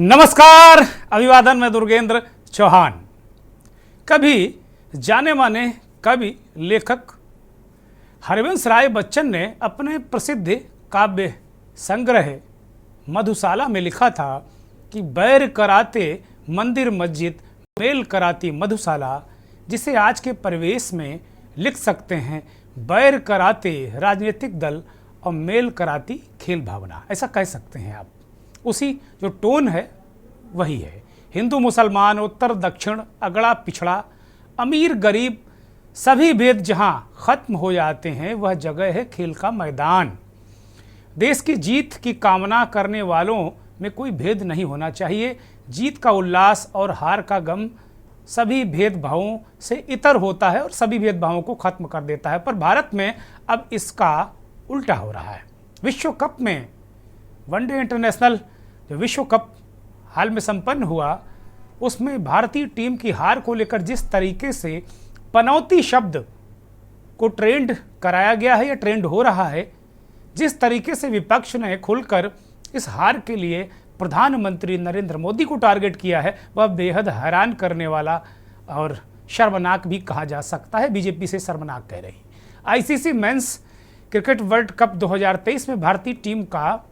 नमस्कार, अभिवादन में दुर्गेंद्र चौहान। कभी जाने माने कवि लेखक हरिवंश राय बच्चन ने अपने प्रसिद्ध काव्य संग्रह मधुशाला में लिखा था कि बैर कराते मंदिर मस्जिद मेल कराती मधुशाला, जिसे आज के परिवेश में लिख सकते हैं बैर कराते राजनीतिक दल और मेल कराती खेल भावना, ऐसा कह सकते हैं आप। उसी जो टोन है वही है। हिंदू मुसलमान, उत्तर दक्षिण, अगड़ा पिछड़ा, अमीर गरीब, सभी भेद जहां खत्म हो जाते हैं वह जगह है खेल का मैदान। देश की जीत की कामना करने वालों में कोई भेद नहीं होना चाहिए। जीत का उल्लास और हार का गम सभी भेदभावों से इतर होता है और सभी भेदभावों को खत्म कर देता है। पर भारत में अब इसका उल्टा हो रहा है। विश्व कप में वनडे इंटरनेशनल जो विश्व कप हाल में संपन्न हुआ, उसमें भारतीय टीम की हार को लेकर जिस तरीके से पनौती शब्द को ट्रेंड कराया गया है या ट्रेंड हो रहा है, जिस तरीके से विपक्ष ने खुलकर इस हार के लिए प्रधानमंत्री नरेंद्र मोदी को टारगेट किया है, वह बेहद हैरान करने वाला और शर्मनाक भी कहा जा सकता है। बीजेपी से शर्मनाक कह रही। ICC men's cricket world cup 2023 में भारतीय टीम का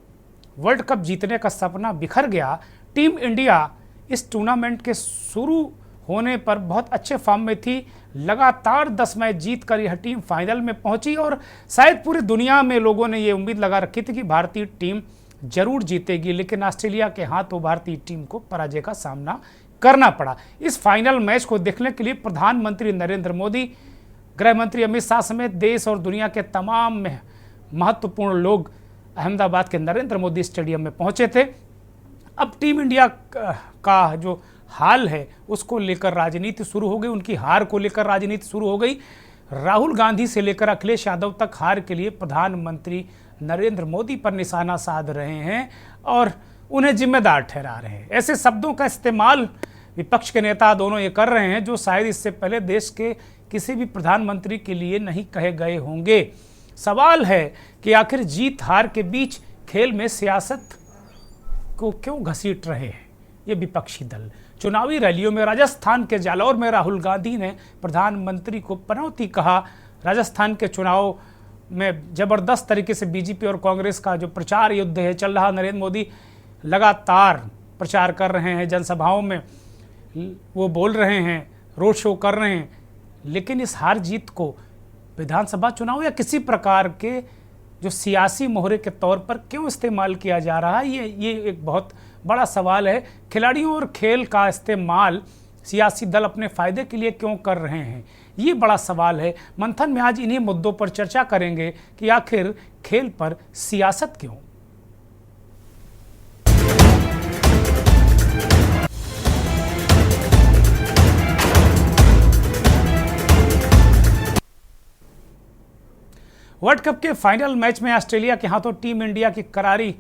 वर्ल्ड कप जीतने का सपना बिखर गया। टीम इंडिया इस टूर्नामेंट के शुरू होने पर बहुत अच्छे फॉर्म में थी। लगातार 10 मैच जीतकर यह टीम फाइनल में पहुंची और शायद पूरी दुनिया में लोगों ने ये उम्मीद लगा रखी थी कि भारतीय टीम जरूर जीतेगी, लेकिन ऑस्ट्रेलिया के हाथों भारतीय टीम को पराजय का सामना करना पड़ा। इस फाइनल मैच को देखने के लिए प्रधानमंत्री नरेंद्र मोदी, गृह मंत्री अमित शाह समेत देश और दुनिया के तमाम महत्वपूर्ण लोग अहमदाबाद के नरेंद्र मोदी स्टेडियम में पहुंचे थे। अब टीम इंडिया का जो हाल है उसको लेकर राजनीति शुरू हो गई, उनकी हार को लेकर राजनीति शुरू हो गई। राहुल गांधी से लेकर अखिलेश यादव तक हार के लिए प्रधानमंत्री नरेंद्र मोदी पर निशाना साध रहे हैं और उन्हें जिम्मेदार ठहरा रहे हैं। ऐसे शब्दों का इस्तेमाल विपक्ष के नेता दोनों ये कर रहे हैं जो शायद इससे पहले देश के किसी भी प्रधानमंत्री के लिए नहीं कहे गए होंगे। सवाल है कि आखिर जीत हार के बीच खेल में सियासत को क्यों घसीट रहे हैं ये विपक्षी दल। चुनावी रैलियों में राजस्थान के जालौर में राहुल गांधी ने प्रधानमंत्री को पनौती कहा। राजस्थान के चुनाव में जबरदस्त तरीके से बीजेपी और कांग्रेस का जो प्रचार युद्ध है चल रहा। नरेंद्र मोदी लगातार प्रचार कर रहे हैं, जनसभाओं में वो बोल रहे हैं, रोड शो कर रहे हैं, लेकिन इस हार जीत को विधानसभा चुनाव या किसी प्रकार के जो सियासी मोहरे के तौर पर क्यों इस्तेमाल किया जा रहा है, ये एक बहुत बड़ा सवाल है। खिलाड़ियों और खेल का इस्तेमाल सियासी दल अपने फायदे के लिए क्यों कर रहे हैं, ये बड़ा सवाल है। मंथन में आज इन्हीं मुद्दों पर चर्चा करेंगे कि आखिर खेल पर सियासत क्यों। वर्ल्ड कप के फाइनल मैच में ऑस्ट्रेलिया के हाथों टीम इंडिया की करारी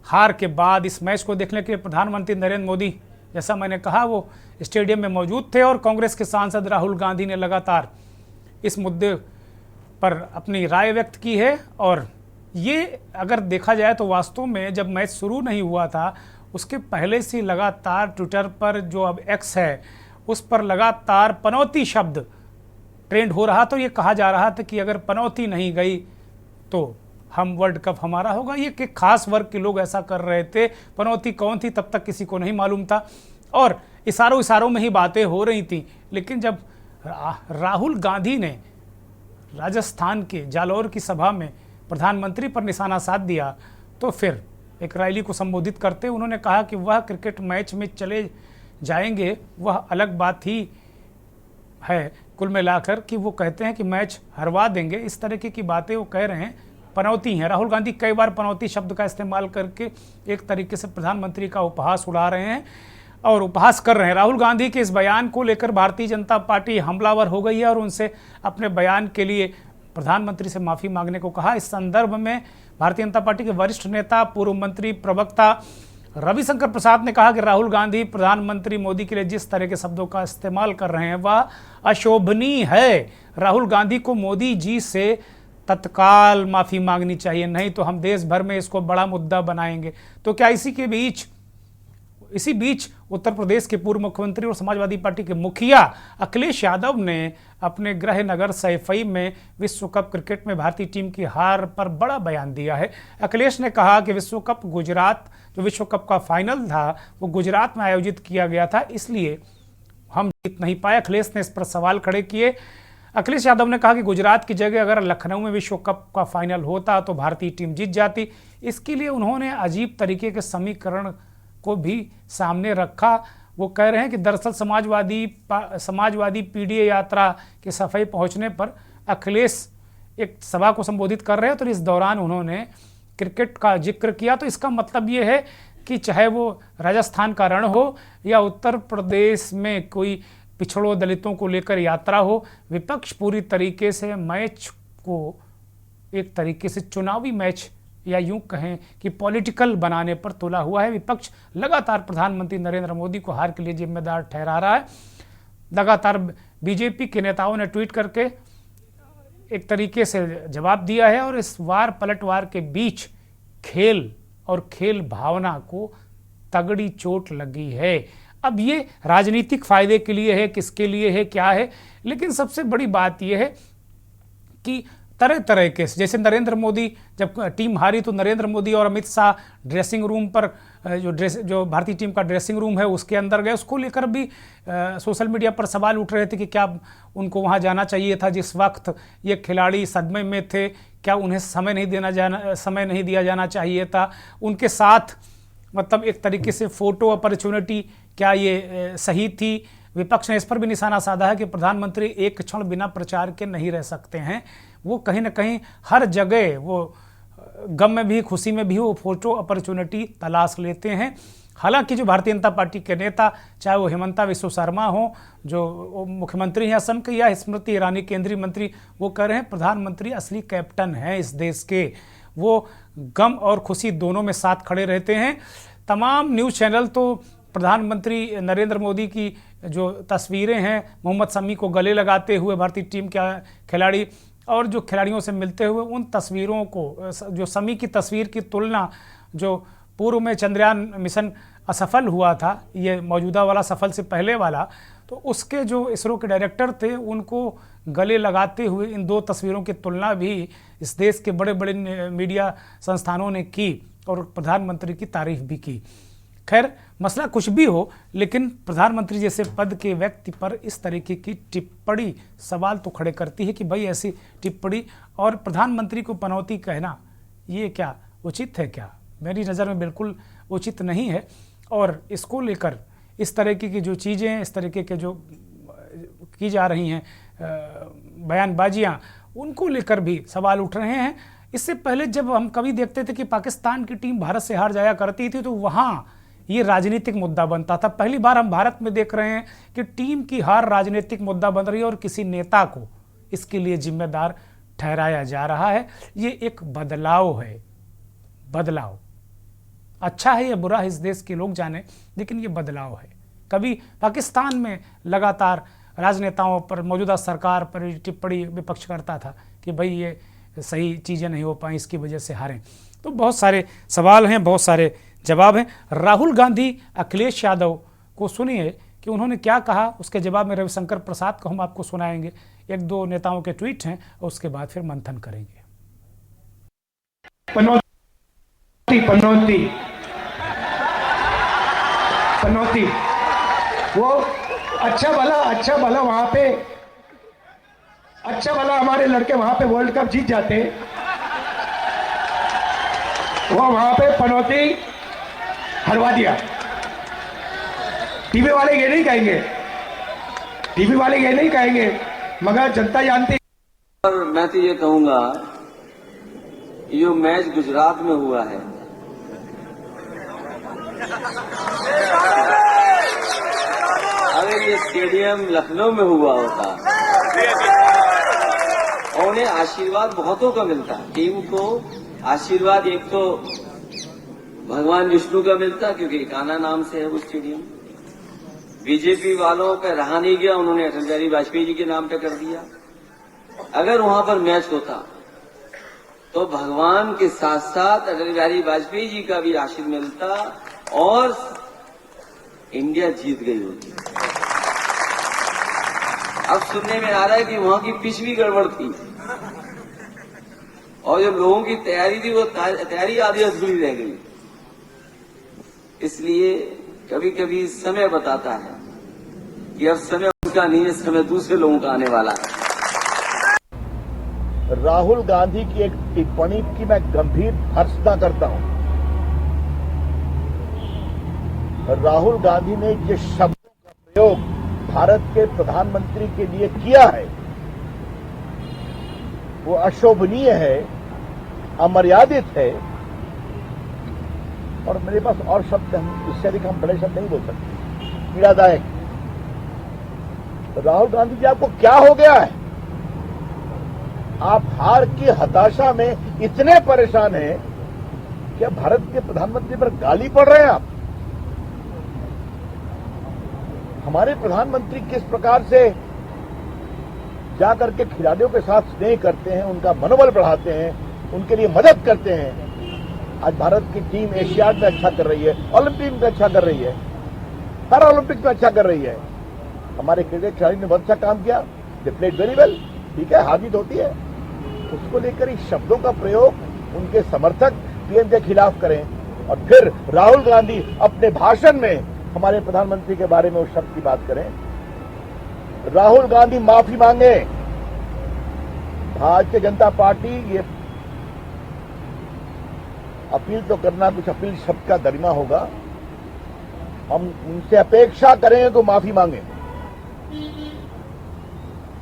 हार के बाद इस मैच को देखने के लिए प्रधानमंत्री नरेंद्र मोदी, जैसा मैंने कहा, वो स्टेडियम में मौजूद थे और कांग्रेस के सांसद राहुल गांधी ने लगातार इस मुद्दे पर अपनी राय व्यक्त की है। और ये अगर देखा जाए तो वास्तव में जब मैच शुरू नहीं हुआ था उसके पहले से लगातार ट्विटर पर, जो अब एक्स है, उस पर लगातार पनौती शब्द ट्रेंड हो रहा। तो ये कहा जा रहा था कि अगर पनौती नहीं गई तो हम वर्ल्ड कप हमारा होगा। ये कि खास वर्ग के लोग ऐसा कर रहे थे। पनौती कौन थी तब तक किसी को नहीं मालूम था और इशारों में ही बातें हो रही थी। लेकिन जब राहुल गांधी ने राजस्थान के जालौर की सभा में प्रधानमंत्री पर निशाना साध दिया तो फिर एक रैली को संबोधित करते उन्होंने कहा कि वह क्रिकेट मैच में चले जाएंगे, वह अलग बात ही है कुल मिलाकर, कि वो कहते हैं कि मैच हरवा देंगे। इस तरीके की बातें वो कह रहे हैं, पनौती हैं। राहुल गांधी कई बार पनौती शब्द का इस्तेमाल करके एक तरीके से प्रधानमंत्री का उपहास उड़ा रहे हैं और उपहास कर रहे हैं। राहुल गांधी के इस बयान को लेकर भारतीय जनता पार्टी हमलावर हो गई है और उनसे अपने बयान के लिए प्रधानमंत्री से माफ़ी मांगने को कहा। इस संदर्भ में भारतीय जनता पार्टी के वरिष्ठ नेता, पूर्व मंत्री, प्रवक्ता रविशंकर प्रसाद ने कहा कि राहुल गांधी प्रधानमंत्री मोदी के लिए जिस तरह के शब्दों का इस्तेमाल कर रहे हैं वह अशोभनीय है। राहुल गांधी को मोदी जी से तत्काल माफ़ी मांगनी चाहिए, नहीं तो हम देश भर में इसको बड़ा मुद्दा बनाएंगे। तो क्या इसी के बीच इसी बीच उत्तर प्रदेश के पूर्व मुख्यमंत्री और समाजवादी पार्टी के मुखिया अखिलेश यादव ने अपने गृह नगर सैफई में विश्व कप क्रिकेट में भारतीय टीम की हार पर बड़ा बयान दिया है। अखिलेश ने कहा कि विश्व कप गुजरात, जो विश्व कप का फाइनल था वो गुजरात में आयोजित किया गया था, इसलिए हम जीत नहीं पाए। अखिलेश ने इस पर सवाल खड़े किए। अखिलेश यादव ने कहा कि गुजरात की जगह अगर लखनऊ में विश्व कप का फाइनल होता तो भारतीय टीम जीत जाती। इसके लिए उन्होंने अजीब तरीके के समीकरण को भी सामने रखा। वो कह रहे हैं कि दरअसल समाजवादी पीडीए यात्रा के सफाई पहुंचने पर अखिलेश एक सभा को संबोधित कर रहे हैं, तो इस दौरान उन्होंने क्रिकेट का जिक्र किया। तो इसका मतलब ये है कि चाहे वो राजस्थान का रण हो या उत्तर प्रदेश में कोई पिछड़ों दलितों को लेकर यात्रा हो, विपक्ष पूरी तरीके से मैच को एक तरीके से चुनावी मैच या यूं कहें कि पॉलिटिकल बनाने पर तुला हुआ है। विपक्ष लगातार प्रधानमंत्री नरेंद्र मोदी को हार के लिए जिम्मेदार ठहरा रहा है। लगातार बीजेपी के नेताओं ने ट्वीट करके एक तरीके से जवाब दिया है और इस वार पलटवार के बीच खेल और खेल भावना को तगड़ी चोट लगी है। अब ये राजनीतिक फायदे के लिए है, किसके लिए है, क्या है, लेकिन सबसे बड़ी बात यह है कि तरह तरह के, जैसे नरेंद्र मोदी जब टीम हारी तो नरेंद्र मोदी और अमित शाह ड्रेसिंग रूम पर जो भारतीय टीम का ड्रेसिंग रूम है उसके अंदर गए, उसको लेकर भी सोशल मीडिया पर सवाल उठ रहे थे कि क्या उनको वहां जाना चाहिए था जिस वक्त ये खिलाड़ी सदमे में थे, क्या उन्हें समय नहीं दिया जाना चाहिए था, उनके साथ मतलब एक तरीके से फोटो अपॉर्चुनिटी क्या ये सही थी। विपक्ष ने इस पर भी निशाना साधा है कि प्रधानमंत्री एक क्षण बिना प्रचार के नहीं रह सकते हैं। वो कहीं ना कहीं हर जगह वो गम में भी खुशी में भी वो फोटो अपॉर्चुनिटी तलाश लेते हैं। हालांकि जो भारतीय जनता पार्टी के नेता, चाहे वो हेमंता विश्व शर्मा हो जो मुख्यमंत्री हैं असम के, या स्मृति ईरानी केंद्रीय मंत्री, वो कह रहे हैं प्रधानमंत्री असली कैप्टन हैं इस देश के। वो गम और खुशी दोनों में साथ खड़े रहते हैं। तमाम न्यूज़ चैनल तो प्रधानमंत्री नरेंद्र मोदी की जो तस्वीरें हैं मोहम्मद शमी को गले लगाते हुए भारतीय टीम के खिलाड़ी और जो खिलाड़ियों से मिलते हुए, उन तस्वीरों को, जो शमी की तस्वीर की तुलना जो पूर्व में चंद्रयान मिशन असफल हुआ था, ये मौजूदा वाला सफल से पहले वाला, तो उसके जो इसरो के डायरेक्टर थे उनको गले लगाते हुए इन दो तस्वीरों की तुलना भी इस देश के बड़े बड़े मीडिया संस्थानों ने की और प्रधानमंत्री की तारीफ भी की। खैर, मसला कुछ भी हो, लेकिन प्रधानमंत्री जैसे पद के व्यक्ति पर इस तरीके की टिप्पणी सवाल तो खड़े करती है कि भाई ऐसी टिप्पणी और प्रधानमंत्री को पनौती कहना ये क्या उचित है? क्या मेरी नज़र में बिल्कुल उचित नहीं है। और इसको लेकर इस तरीके की जो चीज़ें, इस तरीके के जो की जा रही हैं बयानबाजियाँ, उनको लेकर भी सवाल उठ रहे हैं। इससे पहले जब हम कभी देखते थे कि पाकिस्तान की टीम भारत से हार जाया करती थी तो वहाँ ये राजनीतिक मुद्दा बनता था। पहली बार हम भारत में देख रहे हैं कि टीम की हार राजनीतिक मुद्दा बन रही है और किसी नेता को इसके लिए जिम्मेदार ठहराया जा रहा है। ये एक बदलाव है। बदलाव अच्छा है या बुरा है इस देश के लोग जाने, लेकिन ये बदलाव है। कभी पाकिस्तान में लगातार राजनेताओं पर, मौजूदा सरकार पर टिप्पणी विपक्ष करता था कि भाई ये सही चीज़ें नहीं हो पाई, इसकी वजह से हारें। तो बहुत सारे सवाल हैं, बहुत सारे जवाब हैं। राहुल गांधी अखिलेश यादव को सुनिए कि उन्होंने क्या कहा, उसके जवाब में रविशंकर प्रसाद को हम आपको सुनाएंगे। एक दो नेताओं के ट्वीट हैं और उसके बाद फिर मंथन करेंगे। पनौती वो अच्छा भला वहां पे, अच्छा भला हमारे लड़के वहां पे वर्ल्ड कप जीत जाते, वो वहां पे पनौती हरवा दिया। टीवी वाले ये नहीं कहेंगे, मगर जनता जानती। और मैं तो ये कहूंगा, ये मैच गुजरात में हुआ है, अगर ये स्टेडियम लखनऊ में हुआ होता और उन्हें आशीर्वाद बहुतों का मिलता। टीम को आशीर्वाद एक तो भगवान विष्णु का मिलता, क्योंकि कान्हा नाम से है वो स्टेडियम। बीजेपी वालों का रहा नहीं गया, उन्होंने अटल बिहारी वाजपेयी जी के नाम पे कर दिया। अगर वहां पर मैच होता तो भगवान के साथ साथ अटल बिहारी वाजपेयी जी का भी आशीर्वाद मिलता और इंडिया जीत गई होती। अब सुनने में आ रहा है कि वहां की पिच भी गड़बड़ थी और जो लोगों की तैयारी थी वो तैयारी आधी अधूरी रह गई। इसलिए कभी कभी समय बताता है कि अब समय उनका नहीं है, समय दूसरे लोगों का आने वाला है। राहुल गांधी की एक टिप्पणी की मैं गंभीर भर्त्सना करता हूं। राहुल गांधी ने जिस शब्दों का प्रयोग भारत के प्रधानमंत्री के लिए किया है वो अशोभनीय है, अमर्यादित है और मेरे पास और शब्द हम इससे अधिक हम बड़े शब्द नहीं बोल सकते, पीड़ादायक। राहुल गांधी जी आपको क्या हो गया है? आप हार की हताशा में इतने परेशान हैं कि अब भारत के प्रधानमंत्री पर गाली पड़ रहे हैं आप। हमारे प्रधानमंत्री किस प्रकार से जाकर के खिलाड़ियों के साथ स्नेह करते हैं, उनका मनोबल बढ़ाते हैं, उनके लिए मदद करते हैं। आज भारत की टीम एशियाड में अच्छा कर रही है, ओलंपिक में अच्छा कर रही है, हर ओलंपिक में अच्छा कर रही है। हमारे क्रिकेट खिलाड़ी ने बहुत अच्छा काम किया, दे प्लेड वेरी वेल, ठीक है, हार जीत होती है। उसको लेकर इस शब्दों का प्रयोग उनके समर्थक पीएम के खिलाफ करें और फिर राहुल गांधी अपने भाषण में हमारे प्रधानमंत्री के बारे में उस शब्द की बात करें। राहुल गांधी माफी मांगे। भारतीय जनता पार्टी ये अपील तो करना, कुछ अपील शब्द का गरिमा होगा, हम उनसे अपेक्षा करेंगे तो माफी मांगे,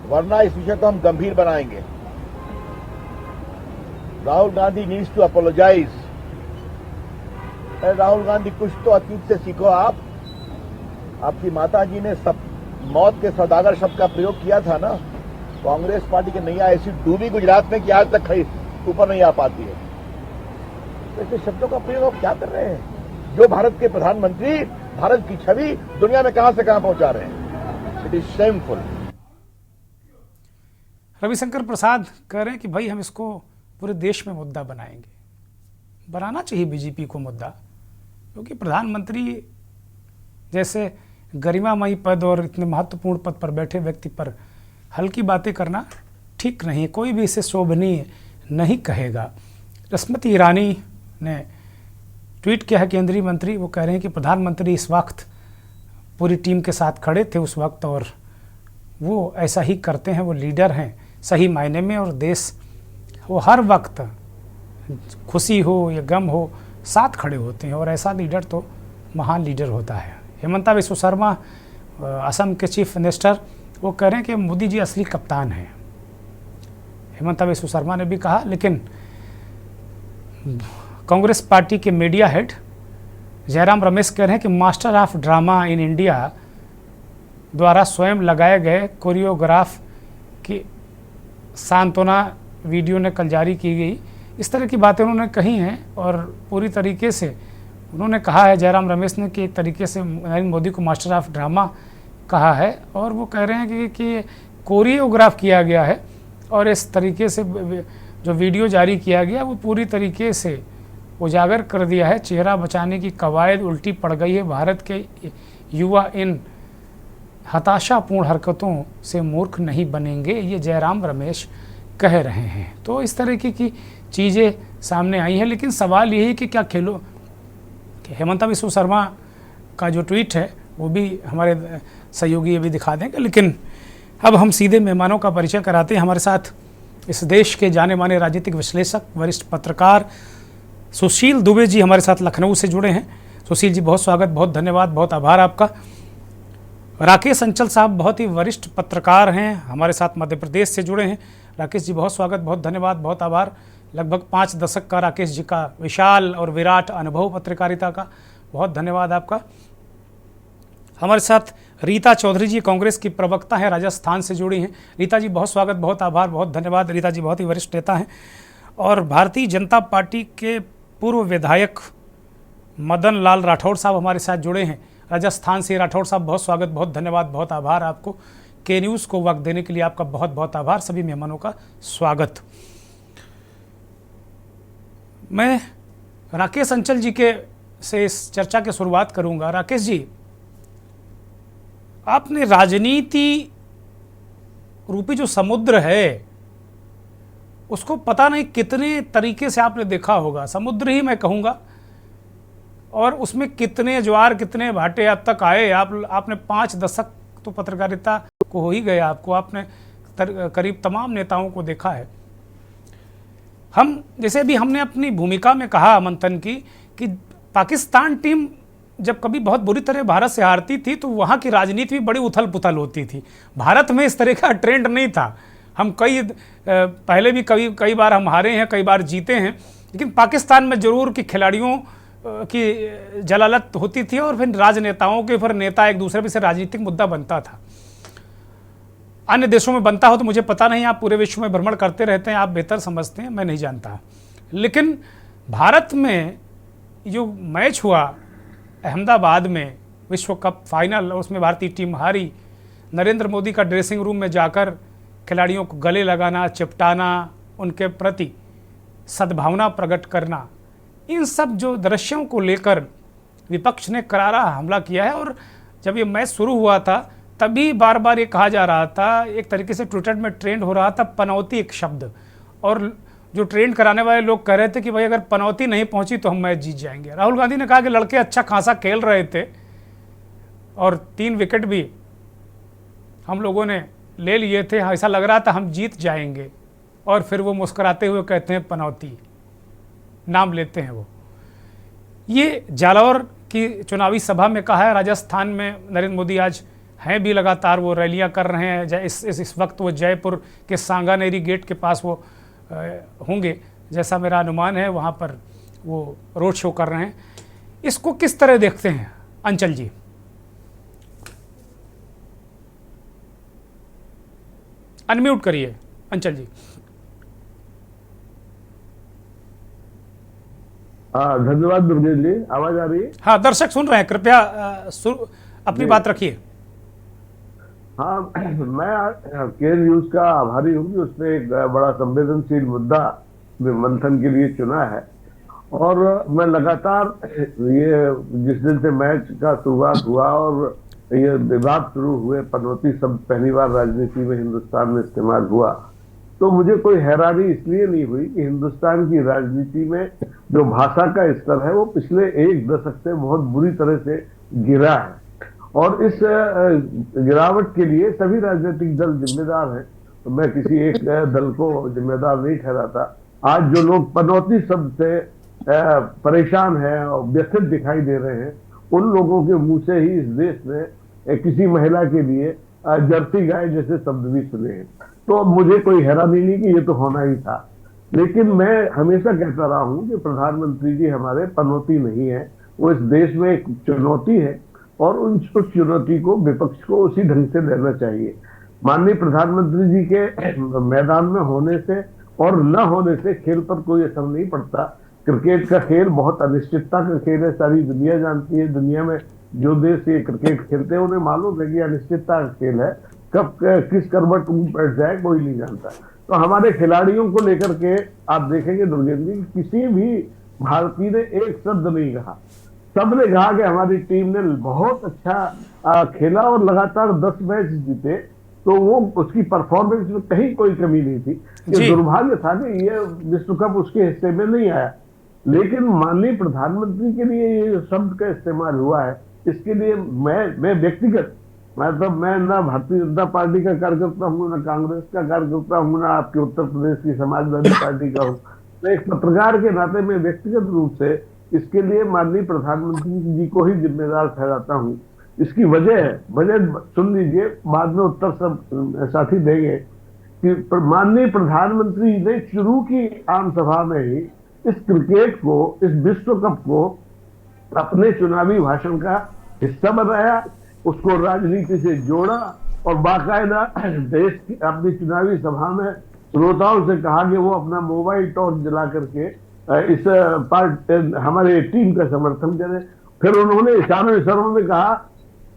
वरना इस विषय को हम गंभीर बनाएंगे। Rahul Gandhi needs to apologise. Rahul Gandhi कुछ तो अतीत से सीखो आप। आपकी माता जी ने सब मौत के सौदागर शब्द का प्रयोग किया था ना, कांग्रेस पार्टी की नैया ऐसी डूबी गुजरात में कि आज तक ऊपर नहीं आ पाती है। तो ऐसे शब्दों का प्रयोग आप क्या कर रहे हैं? जो भारत के प्रधानमंत्री भारत की छवि दुनिया में कहां से कहां पहुंचा रहे हैं। It is shameful. Ravishankar Prasad कह रहे हैं कि भाई हम इसको पूरे देश में मुद्दा बनाएंगे। बनाना चाहिए बीजेपी को मुद्दा, क्योंकि प्रधानमंत्री जैसे गरिमामयी पद और इतने महत्वपूर्ण पद पर बैठे व्यक्ति पर हल्की बातें करना ठीक नहीं। कोई भी इसे शोभनीय नहीं कहेगा। स्मृति ईरानी ने ट्वीट किया है, केंद्रीय मंत्री, वो कह रहे हैं कि प्रधानमंत्री इस वक्त पूरी टीम के साथ खड़े थे उस वक्त और वो ऐसा ही करते हैं। वो लीडर हैं सही मायने में और देश वो हर वक्त खुशी हो या गम हो साथ खड़े होते हैं और ऐसा लीडर तो महान लीडर होता है। हेमंता बिस्व शर्मा असम के चीफ मिनिस्टर, वो कह रहे हैं कि मोदी जी असली कप्तान हैं। हेमंता बिस्व शर्मा ने भी कहा, लेकिन कांग्रेस पार्टी के मीडिया हेड जयराम रमेश कह रहे हैं कि master of drama in India द्वारा स्वयं लगाए गए कोरियोग्राफ की सांत्वना वीडियो ने कल जारी की गई। इस तरह की बातें उन्होंने कही हैं और पूरी तरीके से उन्होंने कहा है, जयराम रमेश ने, कि एक तरीके से नरेंद्र मोदी को मास्टर ऑफ ड्रामा कहा है और वो कह रहे हैं कि कोरियोग्राफ किया गया है और इस तरीके से जो वीडियो जारी किया गया वो पूरी तरीके से उजागर कर दिया है चेहरा बचाने की कवायद उल्टी पड़ गई है। भारत के युवा इन हताशापूर्ण हरकतों से मूर्ख नहीं बनेंगे, ये जयराम रमेश कह रहे हैं। तो इस तरह की चीज़ें सामने आई हैं, लेकिन सवाल यही है कि क्या खेलो कि हेमंता बिस्व शर्मा का जो ट्वीट है वो भी हमारे सहयोगी अभी दिखा देंगे। लेकिन अब हम सीधे मेहमानों का परिचय कराते हैं। हमारे साथ इस देश के जाने माने राजनीतिक विश्लेषक, वरिष्ठ पत्रकार सुशील दुबे जी हमारे साथ लखनऊ से जुड़े हैं। सुशील जी, बहुत स्वागत, बहुत धन्यवाद, बहुत आभार आपका। राकेश अंचल साहब बहुत ही वरिष्ठ पत्रकार हैं, हमारे साथ मध्य प्रदेश से जुड़े हैं। राकेश जी, बहुत स्वागत, बहुत धन्यवाद, बहुत आभार। लगभग 5 दशक का राकेश जी का विशाल और विराट अनुभव पत्रकारिता का, बहुत धन्यवाद आपका। हमारे साथ रीता चौधरी जी कांग्रेस की प्रवक्ता हैं, राजस्थान से जुड़ी हैं। रीता जी, बहुत स्वागत, बहुत आभार, बहुत धन्यवाद। रीता जी बहुत ही वरिष्ठ नेता हैं। और भारतीय जनता पार्टी के पूर्व विधायक मदन लाल राठौड़ साहब हमारे साथ जुड़े हैं, राजस्थान से। राठौड़ साहब, बहुत स्वागत, बहुत धन्यवाद, बहुत आभार आपको। के न्यूज़ को वक्त देने के लिए आपका बहुत बहुत आभार। सभी मेहमानों का स्वागत। मैं राकेश अंचल जी के से इस चर्चा की शुरुआत करूंगा। राकेश जी, आपने राजनीति रूपी जो समुद्र है उसको पता नहीं कितने तरीके से आपने देखा होगा, समुद्र ही मैं कहूँगा, और उसमें कितने ज्वार कितने भाटे अब तक आए। आपने 5 दशक तो पत्रकारिता को हो ही गए आपको, आपने करीब तमाम नेताओं को देखा है। हम जैसे भी हमने अपनी भूमिका में कहा मंथन की कि पाकिस्तान टीम जब कभी बहुत बुरी तरह भारत से हारती थी तो वहाँ की राजनीति भी बड़ी उथल पुथल होती थी। भारत में इस तरह का ट्रेंड नहीं था। हम पहले भी कई बार हम हारे हैं, कई बार जीते हैं, लेकिन पाकिस्तान में जरूर कि खिलाड़ियों की जलालत होती थी और फिर राजनेताओं के फिर नेता एक दूसरे पे से राजनीतिक मुद्दा बनता था। अन्य देशों में बनता हो तो मुझे पता नहीं, आप पूरे विश्व में भ्रमण करते रहते हैं, आप बेहतर समझते हैं, मैं नहीं जानता। लेकिन भारत में जो मैच हुआ अहमदाबाद में विश्व कप फाइनल, और उसमें भारतीय टीम हारी, नरेंद्र मोदी का ड्रेसिंग रूम में जाकर खिलाड़ियों को गले लगाना, चिपटाना, उनके प्रति सद्भावना प्रकट करना, इन सब जो दृश्यों को लेकर विपक्ष ने करारा हमला किया है। और जब ये मैच शुरू हुआ था तभी बार बार ये कहा जा रहा था, एक तरीके से ट्विटर में ट्रेंड हो रहा था पनौती एक शब्द, और जो ट्रेंड कराने वाले लोग कह रहे थे कि भाई अगर पनौती नहीं पहुंची तो हम मैच जीत जाएंगे। राहुल गांधी ने कहा कि लड़के अच्छा खासा खेल रहे थे और 3 विकेट भी हम लोगों ने ले लिए थे, ऐसा लग रहा था हम जीत जाएंगे, और फिर वो मुस्कुराते हुए कहते हैं पनौती, नाम लेते हैं वो। ये जालौर की चुनावी सभा में कहा है। राजस्थान में नरेंद्र मोदी आज हैं भी, लगातार वो रैलियां कर रहे हैं। इस वक्त वो जयपुर के सांगानेरी गेट के पास वो होंगे, जैसा मेरा अनुमान है, वहाँ पर वो रोड शो कर रहे हैं। इसको किस तरह देखते हैं अंचल जी? अनम्यूट करिए अंचल जी। धन्यवाद दुर्गेश जी, आवाज आ रही है? हाँ, दर्शक सुन रहे हैं, कृपया अपनी बात रखिए। हाँ, मैं केयर न्यूज का आभारी हूँ कि उसने एक बड़ा संवेदनशील मुद्दा मंथन के लिए चुना है, और मैं लगातार ये जिस दिन से मैच का शुरुआत हुआ और ये विवाद शुरू हुए, पनौती शब्द पहली बार राजनीति में हिंदुस्तान में इस्तेमाल हुआ, तो मुझे कोई हैरानी इसलिए नहीं हुई कि हिंदुस्तान की राजनीति में जो भाषा का स्तर है वो पिछले 1 दशक से बहुत बुरी तरह से गिरा है, और इस गिरावट के लिए सभी राजनीतिक दल जिम्मेदार हैं। तो मैं किसी एक दल को जिम्मेदार नहीं ठहराता। आज जो लोग पनौती शब्द से परेशान हैं और व्यथित दिखाई दे रहे हैं, उन लोगों के मुंह से ही इस देश में किसी महिला के लिए जर्सी गाय जैसे शब्द भी सुने हैं। तो मुझे कोई हैरानी नहीं कि ये तो होना ही था। लेकिन मैं हमेशा कहता रहा हूं कि प्रधानमंत्री जी हमारे पनौती नहीं है, वो इस देश में एक चुनौती है, और उस चुनौती को विपक्ष को उसी ढंग से लेना चाहिए। माननीय प्रधानमंत्री जी के मैदान में होने से और न होने से खेल पर कोई असर नहीं पड़ता। क्रिकेट का खेल बहुत अनिश्चितता का खेल है, सारी दुनिया जानती है। दुनिया में जो देश ये क्रिकेट खेलते हैं उन्हें मालूम है कि अनिश्चितता का खेल है, कब किस करवट बैठ जाए कोई नहीं जानता। तो हमारे खिलाड़ियों को लेकर के आप देखेंगे दुर्गेश जी, किसी भी भारतीय ने एक शब्द नहीं कहा। सबने कहा कि हमारी टीम ने बहुत अच्छा खेला और लगातार 10 मैच जीते, तो वो उसकी परफॉर्मेंस में कहीं कोई कमी नहीं थी। ये दुर्भाग्य था कि ये विश्व कप उसके हिस्से में नहीं आया। लेकिन माननीय प्रधानमंत्री के लिए ये शब्द का इस्तेमाल हुआ है, इसके लिए मैं व्यक्तिगत मतलब मैं ना भारतीय जनता पार्टी का कार्यकर्ता हूँ, ना कांग्रेस का कार्यकर्ता हूँ, ना आपके उत्तर प्रदेश की समाजवादी पार्टी का हूँ। तो एक पत्रकार के नाते में व्यक्तिगत रूप से इसके लिए माननीय प्रधानमंत्री जी को ही जिम्मेदार ठहराता हूँ। इसकी वजह है, वजह सुन लीजिए, बाद में उत्तर सब साथी देंगे, कि माननीय प्रधानमंत्री ने शुरू की आम सभा में ही इस क्रिकेट को, इस विश्व कप को अपने चुनावी भाषण का हिस्सा बनाया, उसको राजनीति से जोड़ा, और बाकायदा देश की अपनी चुनावी सभा में श्रोताओं से कहा कि वो अपना मोबाइल टॉर्च जला करके इस हमारे टीम का समर्थन करें। फिर उन्होंने इशारों में कहा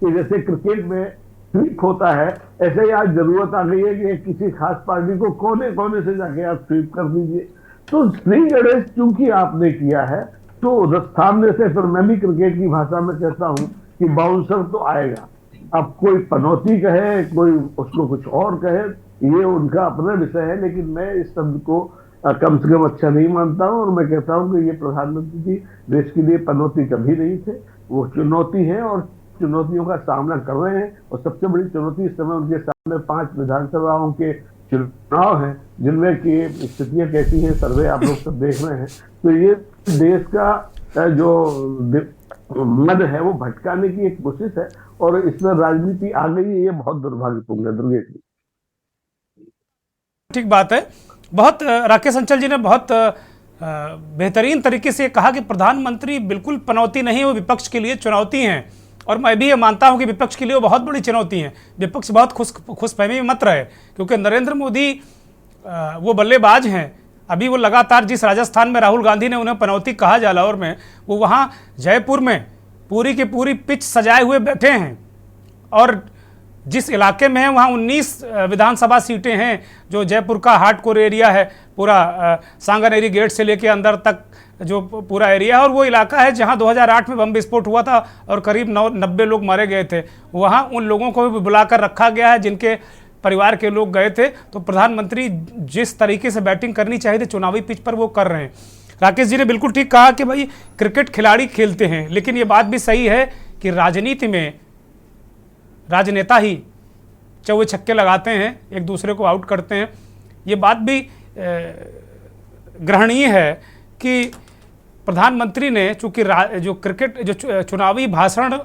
कि जैसे क्रिकेट में स्वीप होता है, ऐसे ही आज जरूरत आ गई है कि किसी खास पार्टी को कोने कोने से जाके आप स्वीप कर दीजिए। तो स्ट्रिंग अरेस्ट चूंकि आपने किया है, तो सामने से फिर मैं भी क्रिकेट की भाषा में कहता हूं कि बाउंसर तो आएगा। अब कोई पनौती कहे, कोई उसको कुछ और कहे, ये उनका अपना विषय है, लेकिन मैं इस शब्द को कम से कम अच्छा नहीं मानता हूं। और मैं कहता हूं कि ये प्रधानमंत्री जी देश के लिए पनौती कभी नहीं थे, वो चुनौती है और चुनौतियों का सामना कर रहे हैं। और सबसे बड़ी चुनौती इस समय उनके सामने 5 विधानसभाओं के चुनाव हैं, जिनमें की स्थितियां कैसी हैं, सर्वे आप लोग सब देख रहे हैं। तो ये देश का जो मद है वो भटकाने की एक कोशिश है, और इसमें राजनीति आ गई है, ये बहुत दुर्भाग्यपूर्ण है दुर्गेश जी। ठीक बात है। बहुत राकेश अंचल जी ने बहुत बेहतरीन तरीके से कहा कि प्रधानमंत्री बिल्कुल पनौती नहीं, वो विपक्ष के लिए चुनौती हैं। और मैं भी ये मानता हूं कि विपक्ष के लिए वो बहुत बड़ी चुनौती है। विपक्ष बहुत खुशफहमी में मत रहे, क्योंकि नरेंद्र मोदी वो बल्लेबाज हैं। अभी वो लगातार जिस राजस्थान में राहुल गांधी ने उन्हें पनौती कहा जालौर में, वो वहाँ जयपुर में पूरी की पूरी पिच सजाए हुए बैठे हैं। और जिस इलाके में है वहाँ 19 विधानसभा सीटें हैं, जो जयपुर का हार्डकोर एरिया है, पूरा सांगानेरी गेट से लेके अंदर तक जो पूरा एरिया है। और वो इलाका है जहाँ 2008 में बम विस्फोट हुआ था और करीब 90 लोग मारे गए थे। वहाँ उन लोगों को भी बुलाकर रखा गया है जिनके परिवार के लोग गए थे। तो प्रधानमंत्री जिस तरीके से बैटिंग करनी चाहिए थी चुनावी पिच पर, वो कर रहे हैं। राकेश जी ने बिल्कुल ठीक कहा कि भाई क्रिकेट खिलाड़ी खेलते हैं, लेकिन ये बात भी सही है कि राजनीति में राजनेता ही चौवे छक्के लगाते हैं, एक दूसरे को आउट करते हैं। ये बात भी ग्रहणीय है कि प्रधानमंत्री ने चूंकि जो क्रिकेट जो चुनावी भाषण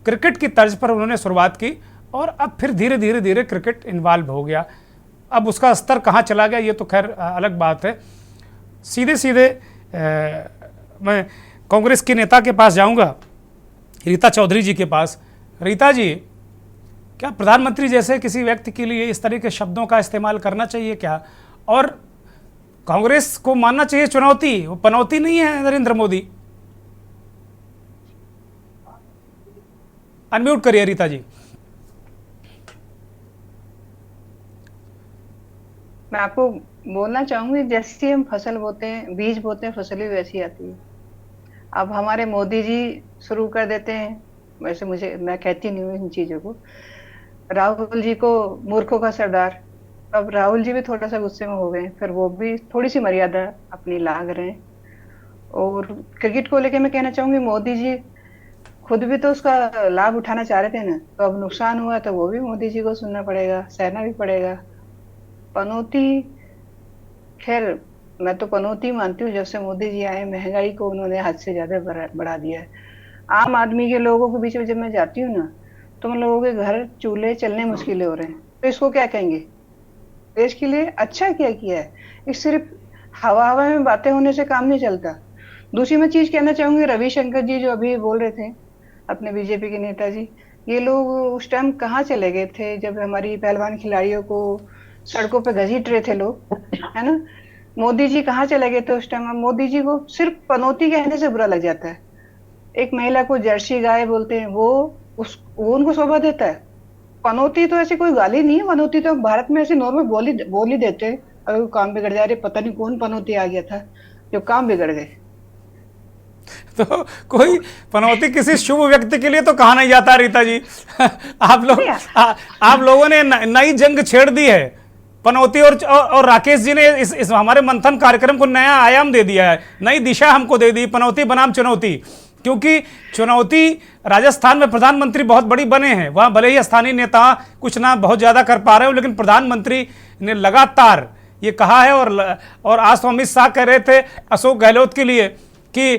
क्रिकेट की तर्ज पर उन्होंने शुरुआत की, और अब फिर धीरे धीरे क्रिकेट इन्वॉल्व हो गया। अब उसका स्तर कहाँ चला गया ये तो खैर अलग बात है। सीधे सीधे मैं कांग्रेस के नेता के पास जाऊंगा, रीता चौधरी जी के पास। रीता जी, क्या प्रधानमंत्री जैसे किसी व्यक्ति के लिए इस तरह के शब्दों का इस्तेमाल करना चाहिए क्या? और कांग्रेस को मानना चाहिए चुनौती, वो पनौती नहीं है नरेंद्र मोदी? अनम्यूट करिए रीता जी। मैं आपको बोलना चाहूंगी, जैसे हम फसल बोते हैं, बीज बोते हैं, फसल भी वैसी आती है। अब हमारे मोदी जी शुरू कर देते हैं, वैसे मैं कहती नहीं हूँ इन चीजों को, राहुल जी को मूर्खों का सरदार। अब राहुल जी भी थोड़ा सा गुस्से में हो गए, फिर वो भी थोड़ी सी मर्यादा अपनी लाग रहे हैं। और क्रिकेट को लेके मैं कहना चाहूंगी, मोदी जी खुद भी तो उसका लाभ उठाना चाह रहे थे ना, तो अब नुकसान हुआ तो वो भी मोदी जी को सुनना पड़ेगा, सहना भी पड़ेगा। पनौती, खैर मैं तो पनौती मानती हूँ। जब से मोदी जी आए, महंगाई को उन्होंने हद से ज्यादा बढ़ा दिया है। आम आदमी के लोगों के बीच में जब मैं जाती हूँ ना, तो उन लोगों के घर चूल्हे चलने मुश्किल हो रहे हैं। तो इसको क्या कहेंगे? देश के लिए अच्छा क्या किया है? इस सिर्फ हवा में बातें होने से काम नहीं चलता। दूसरी मैं चीज कहना चाहूंगी, रविशंकर जी जो अभी बोल रहे थे, अपने बीजेपी के नेता जी, ये लोग उस टाइम कहाँ चले गए थे जब हमारी पहलवान खिलाड़ियों को सड़कों पे घसीट रहे थे लोग, है ना? मोदी जी कहाँ चले गए थे उस टाइम? मोदी जी को सिर्फ पनौती कहने से बुरा लग जाता है। एक महिला को जर्सी गाय बोलते हैं, वो उनको शोभा देता है। पनौती तो ऐसी कोई गाली नहीं है। पनौती तो भारत में ऐसी नॉर्मल बोली देते हैं। अगर काम बिगड़ जा रहे, पता नहीं कौन पनौती आ गया था जो काम बिगड़ गए। तो कोई पनौती किसी शुभ व्यक्ति के लिए तो कहा नहीं जाता रीता जी। आप लोगों ने नई जंग छेड़ दी है पनौती, और राकेश जी ने इस हमारे मंथन कार्यक्रम को नया आयाम दे दिया है, नई दिशा हमको दे दी, पनौती बनाम चुनौती। क्योंकि चुनौती राजस्थान में प्रधानमंत्री बहुत बड़ी बने हैं, वहां भले ही स्थानीय नेता कुछ ना बहुत ज्यादा कर पा रहे हो, लेकिन प्रधानमंत्री ने लगातार ये कहा है। और आज तो अमित शाह कह रहे थे अशोक गहलोत के लिए कि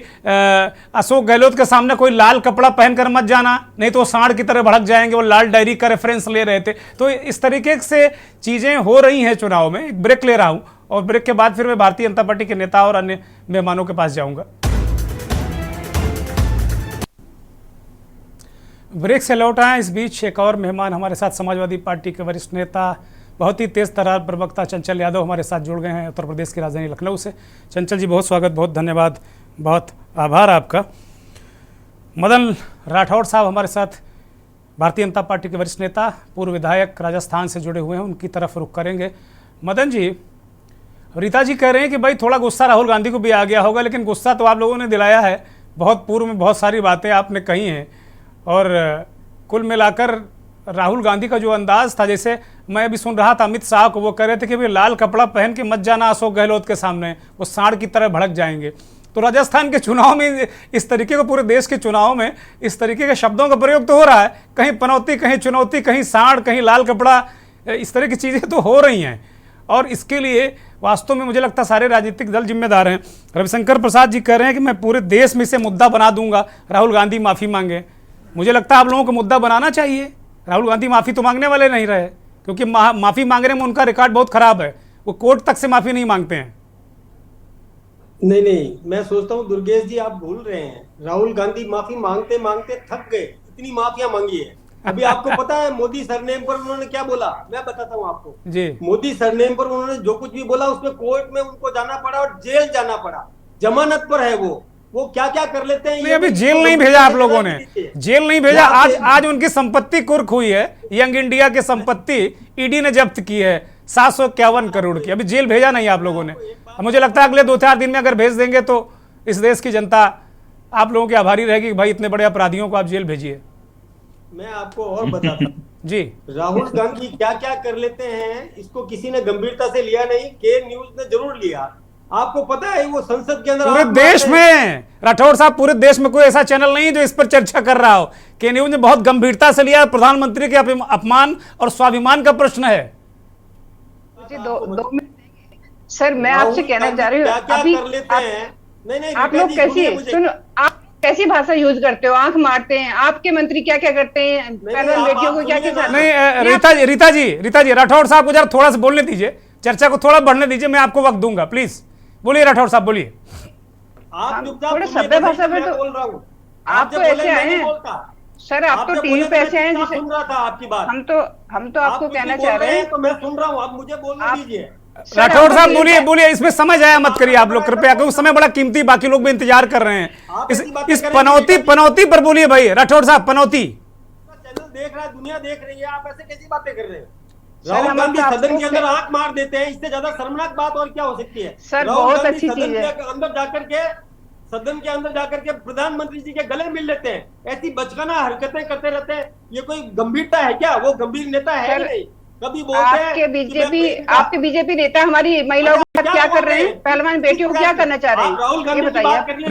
अशोक गहलोत के सामने कोई लाल कपड़ा पहनकर मत जाना, नहीं तो सांड की तरह भड़क जाएंगे। वो लाल डायरी का रेफरेंस ले रहे थे। तो इस तरीके से चीजें हो रही हैं चुनाव में। एक ब्रेक ले रहा हूं और ब्रेक के बाद फिर मैं भारतीय जनता पार्टी के नेता और अन्य मेहमानों के पास जाऊंगा। ब्रेक से लौट आए, इस बीच एक और मेहमान हमारे साथ समाजवादी पार्टी के वरिष्ठ नेता, बहुत ही तेज तर्रार प्रवक्ता चंचल यादव हमारे साथ जुड़ गए हैं उत्तर प्रदेश की राजधानी लखनऊ से। चंचल जी, बहुत स्वागत, बहुत धन्यवाद, बहुत आभार आपका। मदन राठौड़ साहब हमारे साथ, भारतीय जनता पार्टी के वरिष्ठ नेता, पूर्व विधायक, राजस्थान से जुड़े हुए हैं, उनकी तरफ रुख करेंगे। मदन जी, रीता जी कह रहे हैं कि भाई थोड़ा गुस्सा राहुल गांधी को भी आ गया होगा, लेकिन गुस्सा तो आप लोगों ने दिलाया है। बहुत पूर्व में बहुत सारी बातें आपने कही हैं, और कुल मिलाकर राहुल गांधी का जो अंदाज था, जैसे मैं अभी सुन रहा था अमित शाह को, वो कह रहे थे कि भाई लाल कपड़ा पहन के मत जाना अशोक गहलोत के सामने, वो सांड की तरह भड़क जाएंगे। तो राजस्थान के चुनाव में इस तरीके को, पूरे देश के चुनाव में इस तरीके के शब्दों का प्रयोग तो हो रहा है, कहीं पनौती, कहीं चुनौती, कहीं सांड, कहीं लाल कपड़ा, इस तरह की चीज़ें तो हो रही हैं। और इसके लिए वास्तव में मुझे लगता है सारे राजनीतिक दल जिम्मेदार हैं। रविशंकर प्रसाद जी कह रहे हैं कि मैं पूरे देश में इसे मुद्दा बना दूंगा, राहुल गांधी माफ़ी मांगे। मुझे लगता है आप लोगों को मुद्दा बनाना चाहिए। राहुल गांधी माफ़ी तो मांगने वाले नहीं रहे, क्योंकि माफ़ी मांगने में उनका रिकॉर्ड बहुत खराब है, वो कोर्ट तक से माफ़ी नहीं मांगते हैं। नहीं, मैं सोचता हूँ दुर्गेश जी आप भूल रहे हैं, राहुल गांधी माफी मांगते मांगते थक गए, इतनी माफिया मांगी है। अभी आपको पता है मोदी सरनेम पर उन्होंने क्या बोला, मैं बताता हूँ आपको जी। मोदी सरनेम पर उन्होंने जो कुछ भी बोला उसमें कोर्ट में उनको जाना पड़ा और जेल जाना पड़ा, जमानत पर है वो क्या क्या कर लेते हैं। नहीं, अभी जेल नहीं भेजा आप लोगों ने, जेल नहीं भेजा। आज उनकी संपत्ति कुर्क हुई है, यंग इंडिया की संपत्ति ईडी ने जब्त की है 751 करोड़ की, अभी जेल भेजा नहीं आप लोगों ने। मुझे लगता है अगले 2-4 दिन में अगर भेज देंगे तो इस देश की जनता आप लोगों की आभारी रहेगी कि भाई इतने बड़े अपराधियों को आप जेल भेजिए। मैं आपको और बताता हूँ जी, राहुल गांधी क्या क्या कर लेते हैं, इसको किसी ने गंभीरता से लिया नहीं, के न्यूज ने जरूर लिया। आपको पता है वो संसद के अंदर पूरे देश में, राठौड़ साहब, पूरे देश में कोई ऐसा चैनल नहीं जो इस पर चर्चा कर रहा हो। के न्यूज ने बहुत गंभीरता से लिया, प्रधानमंत्री के अपमान और स्वाभिमान का प्रश्न है। दो मिनट सर, मैं आपसे कहना चाह रही हूँ, अभी आप लोग कैसी भाषा यूज करते हो, आंख मारते हैं, आपके मंत्री क्या क्या करते हैं, पहलवान बेटियों को क्या क्या। नहीं, रीता जी, राठौड़ साहब को जरा थोड़ा सा बोलने दीजिए, चर्चा को थोड़ा बढ़ने दीजिए, मैं आपको वक्त दूंगा, प्लीज बोलिए राठौड़ साहब, बोलिए। थोड़े सभ्य भाषा में तो आप तो ऐसे आए हैं सर, आप तो टीवी पे ऐसे हैं जैसे सुन रहा था आपकी बात। हम तो आपको कहना चाह रहे हैं, तो मैं सुन रहा हूँ, आप मुझे बोलने दीजिए। राठौड़ साहब बोलिए, इसमें समझ आया मत करिए आप लोग कृपया, क्योंकि समय बड़ा कीमती, बाकी लोग भी इंतजार कर रहे हैं। इस पनौती पर बोलिए भाई राठौड़ साहब, पनौती चैनल देख रहा है, दुनिया देख रही है, आप ऐसे कैसी बातें कर रहे हैं। राहुल गांधी सदन के अंदर आंख मार देते हैं, इससे ज्यादा शर्मनाक बात और क्या हो सकती है। सर बहुत अच्छी चीज है, सदन के अंदर जाकर के प्रधानमंत्री जी के गले मिल लेते हैं, ऐसी बचकाना हरकतें करते रहते हैं। ये कोई गंभीरता है क्या? वो गंभीर नेता है नहीं। कभी बोलते हैं आपके बीजेपी नेता हमारी महिलाओं के साथ क्या कर रहे हैं, पहलवान बेटियों को क्या करना चाह रहे हैं, राहुल गांधी ये बताइए।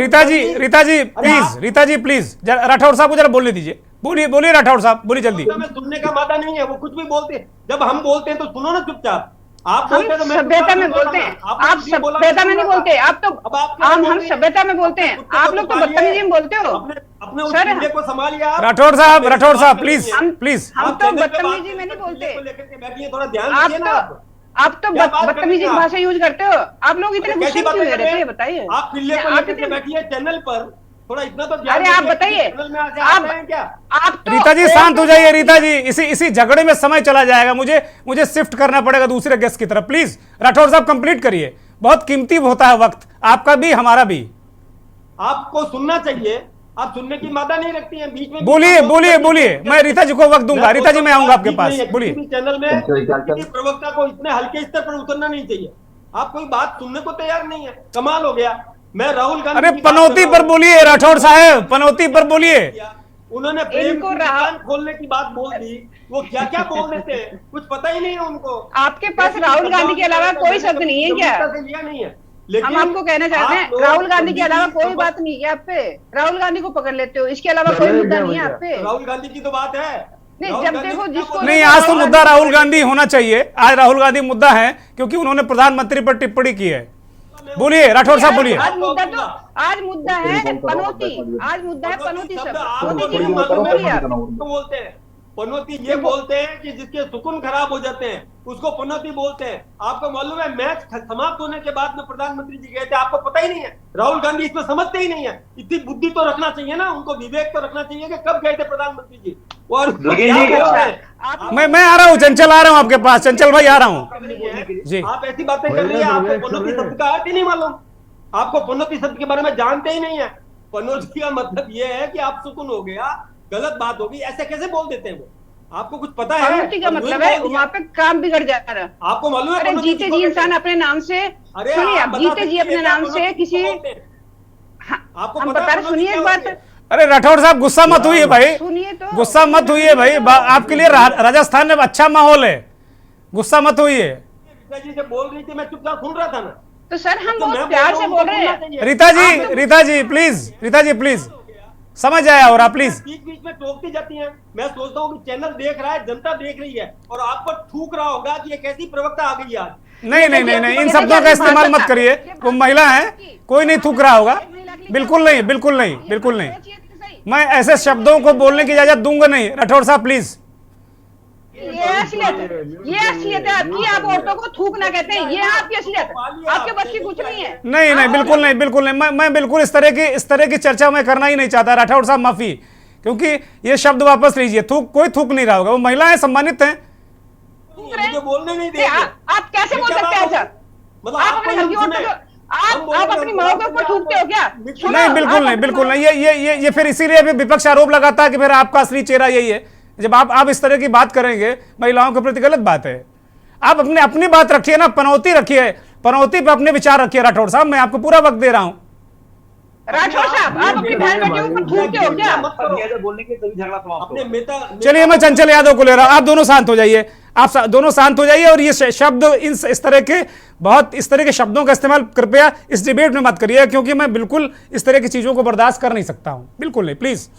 रीता जी प्लीज राठौड़ साहब को जरा बोलने दीजिए, बोलिए राठौड़ साहब, बोलिए जल्दी। सुनने का मादा नहीं है, वो कुछ भी बोलते हैं, जब हम बोलते हैं तो सुनो ना चुपचाप। आप हम सभ्यता में बोलते हैं, आप सभ्यता में नहीं बोलते, आप तो हम सभ्यता में बोलते हैं, आप लोग तो बदतमीजी में बोलते हो। अपने उस चीज़ को संभालिए आप। राठौड़ साहब प्लीज हम तो बदतमीजी में नहीं बोलते, थोड़ा ध्यान दीजिए ना। आप तो बदतमीजी की भाषा यूज करते हो। आप लोग इतने गुस्से क्यों रहते हैं, बताइए। आप पिल्ले को लेकर के बैठिए चैनल पर, थोड़ा इतना तो अरे आप बताइए, आप रीता जी शांत हो जाइए। रीता जी, इसी झगड़े में समय चला जाएगा, मुझे शिफ्ट करना पड़ेगा दूसरे गेस्ट की तरफ। प्लीज राठौड़ साहब कंप्लीट करिए, बहुत कीमती होता है वक्त, आपका भी हमारा भी। आपको सुनना चाहिए, आप सुनने की मादा नहीं रखती हैं, बीच में बोलिए, मैं रीता जी को वक्त दूंगा। रीता जी मैं आऊंगा आपके पास, बोलिए। चैनल में प्रवक्ता को इतने हल्के स्तर पर उतरना नहीं चाहिए। आप कोई बात सुनने को तैयार नहीं है, कमाल हो गया। मैं राहुल गांधी, अरे पनौती पर बोलिए राठौड़ साहब, पनौती पर बोलिए। उन्होंने प्रेम की दुकान खोलने की बात बोल दी, वो क्या क्या बोल देते हैं, कुछ पता ही नहीं है उनको। आपके पास राहुल गांधी के अलावा कोई शब्द नहीं है क्या? लिया नहीं है, हम आपको कहना चाहते हैं राहुल गांधी के अलावा कोई बात नहीं है आप पे। राहुल गांधी को पकड़ लेते हो, इसके अलावा कोई मुद्दा नहीं है आप पे। राहुल गांधी की तो बात है नहीं, जब देखो जिसको नहीं, आज तो मुद्दा राहुल गांधी होना चाहिए। आज राहुल गांधी मुद्दा है क्योंकि उन्होंने प्रधानमंत्री पर टिप्पणी की है। बोलिए राठौड़ साहब, बोलिए। आज मुद्दा है पनौती, आज मुद्दा है पनौती शब्द। मोदी जी बोलते हैं पनौती, ये बोलते हैं कि जिसके सुकून खराब हो जाते हैं उसको पनौती बोलते हैं। आपको मालूम है मैच समाप्त होने के बाद में प्रधानमंत्री जी गए थे, आपको पता ही नहीं है। राहुल गांधी इसमें समझते ही नहीं है। इतनी बुद्धि तो रखना चाहिए ना, उनको विवेक तो रखना चाहिए कि कब गए थे प्रधानमंत्री जी। और मैं आ रहा हूँ, चंचल आ रहा हूँ आपके पास, चंचल भाई आ रहा हूँ जी। आप ऐसी बातें कर रही है, आपको पनौती शब्द का अर्थ ही नहीं मालूम, आपको पनौती शब्द के बारे में जानते ही नहीं है। पनौती का मतलब ये है कि आप सुकून हो गया, गलत बात होगी, ऐसे कैसे बोल देते हैं वो? आपको कुछ पता है? पनौती का मतलब है वहाँ पे काम बिगड़ जा रहा है। आपको मालूम है? अरे जीते जी इंसान अपने नाम से, सुनिए, जीते जी अपने नाम से किसी, हम बता रहे, सुनिए एक बात। अरे राठौड़ साहब गुस्सा मत हुई है भाई, सुनिए तो, गुस्सा मत हुई है भाई, आपके लिए राजस्थान में अच्छा माहौल है, गुस्सा मत हुई है। रीता जी से बोल रही थी, मैं चुपचाप सुन रहा था ना। तो सर हम तो बहुत मैं प्यार बोल से रहा हूं, बोल रहे उनको हैं। बोलना चाहिए। रीता जी प्लीज समझ आया, और आप प्लीज बीच बीच में टोकती जाती हैं। मैं सोचता हूँ कि चैनल देख रहा है, जनता देख रही है, और आप पर थूक रहा होगा कि ये कैसी प्रवक्ता आ गई आज। नहीं, इन शब्दों का इस्तेमाल मत करिए, वो महिला है, कोई नहीं थूक रहा होगा, बिल्कुल नहीं, मैं ऐसे शब्दों को बोलने की इजाजत दूंगा नहीं। राठौड़ साहब प्लीज। ये असलियत है आपकी, आप औरतों को थूक ना कहते हैं, ये आपकी असलियत है, आपके बस की कुछ नहीं है। नहीं, बिल्कुल नहीं, मैं बिल्कुल इस तरह की चर्चा मैं करना ही नहीं चाहता। राठौड़ साहब माफी, क्योंकि ये शब्द वापस लीजिए, कोई थूक नहीं रहा होगा, वो महिलाएं सम्मानित हैं। मुझे बोलने नहीं देंगे। आप कैसे बोल सकते हैं सर? मतलब आप अपने घर की औरतों को, आप अपनी माओ के ऊपर थूकते हो क्या? नहीं, बिल्कुल नहीं, ये फिर इसीलिए विपक्ष आरोप लगाता है कि फिर आपका असली चेहरा यही है। जब आप इस तरह की बात करेंगे महिलाओं के प्रति, गलत बात है। आप अपनी बात रखिए ना, पनौती रखिए, पनौती पे अपने विचार रखिए। राठौड़ साहब मैं आपको पूरा वक्त दे रहा हूं। राठौड़ साहब आप अपनी बहन बेटियों को थूकते हो क्या? बोलने के तभी झगड़ा समाप्त। चलिए मैं चंचल यादव को ले रहा हूं, आप दोनों शांत हो जाइए, दोनों शांत हो जाइए, और ये शब्द इस तरह के शब्दों का इस्तेमाल कृपया इस डिबेट में मत करिए, क्योंकि मैं बिल्कुल इस तरह की चीजों को बर्दाश्त कर नहीं सकता हूं, बिल्कुल नहीं, प्लीज।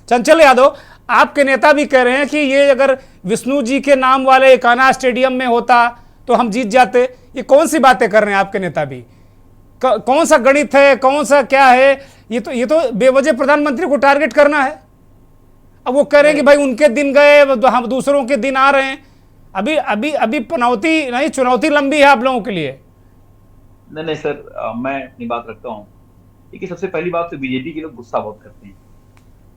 चंचल यादव, आपके नेता भी कह रहे हैं कि ये अगर विष्णु जी के नाम वाले एकाना स्टेडियम में होता तो हम जीत जाते। ये कौन सी बातें कर रहे हैं आपके नेता भी? कौन सा गणित है, कौन सा क्या है? ये तो बेवजह प्रधानमंत्री को टारगेट करना है। अब वो कह रहे हैं कि भाई उनके दिन गए, हम दूसरों के दिन आ रहे हैं। अभी पनौती नहीं, चुनौती लंबी है आप लोगों के लिए। नहीं सर, मैं अपनी बात रखता हूँ। देखिए, सबसे पहली बात तो बीजेपी के लोग गुस्सा बहुत करते हैं,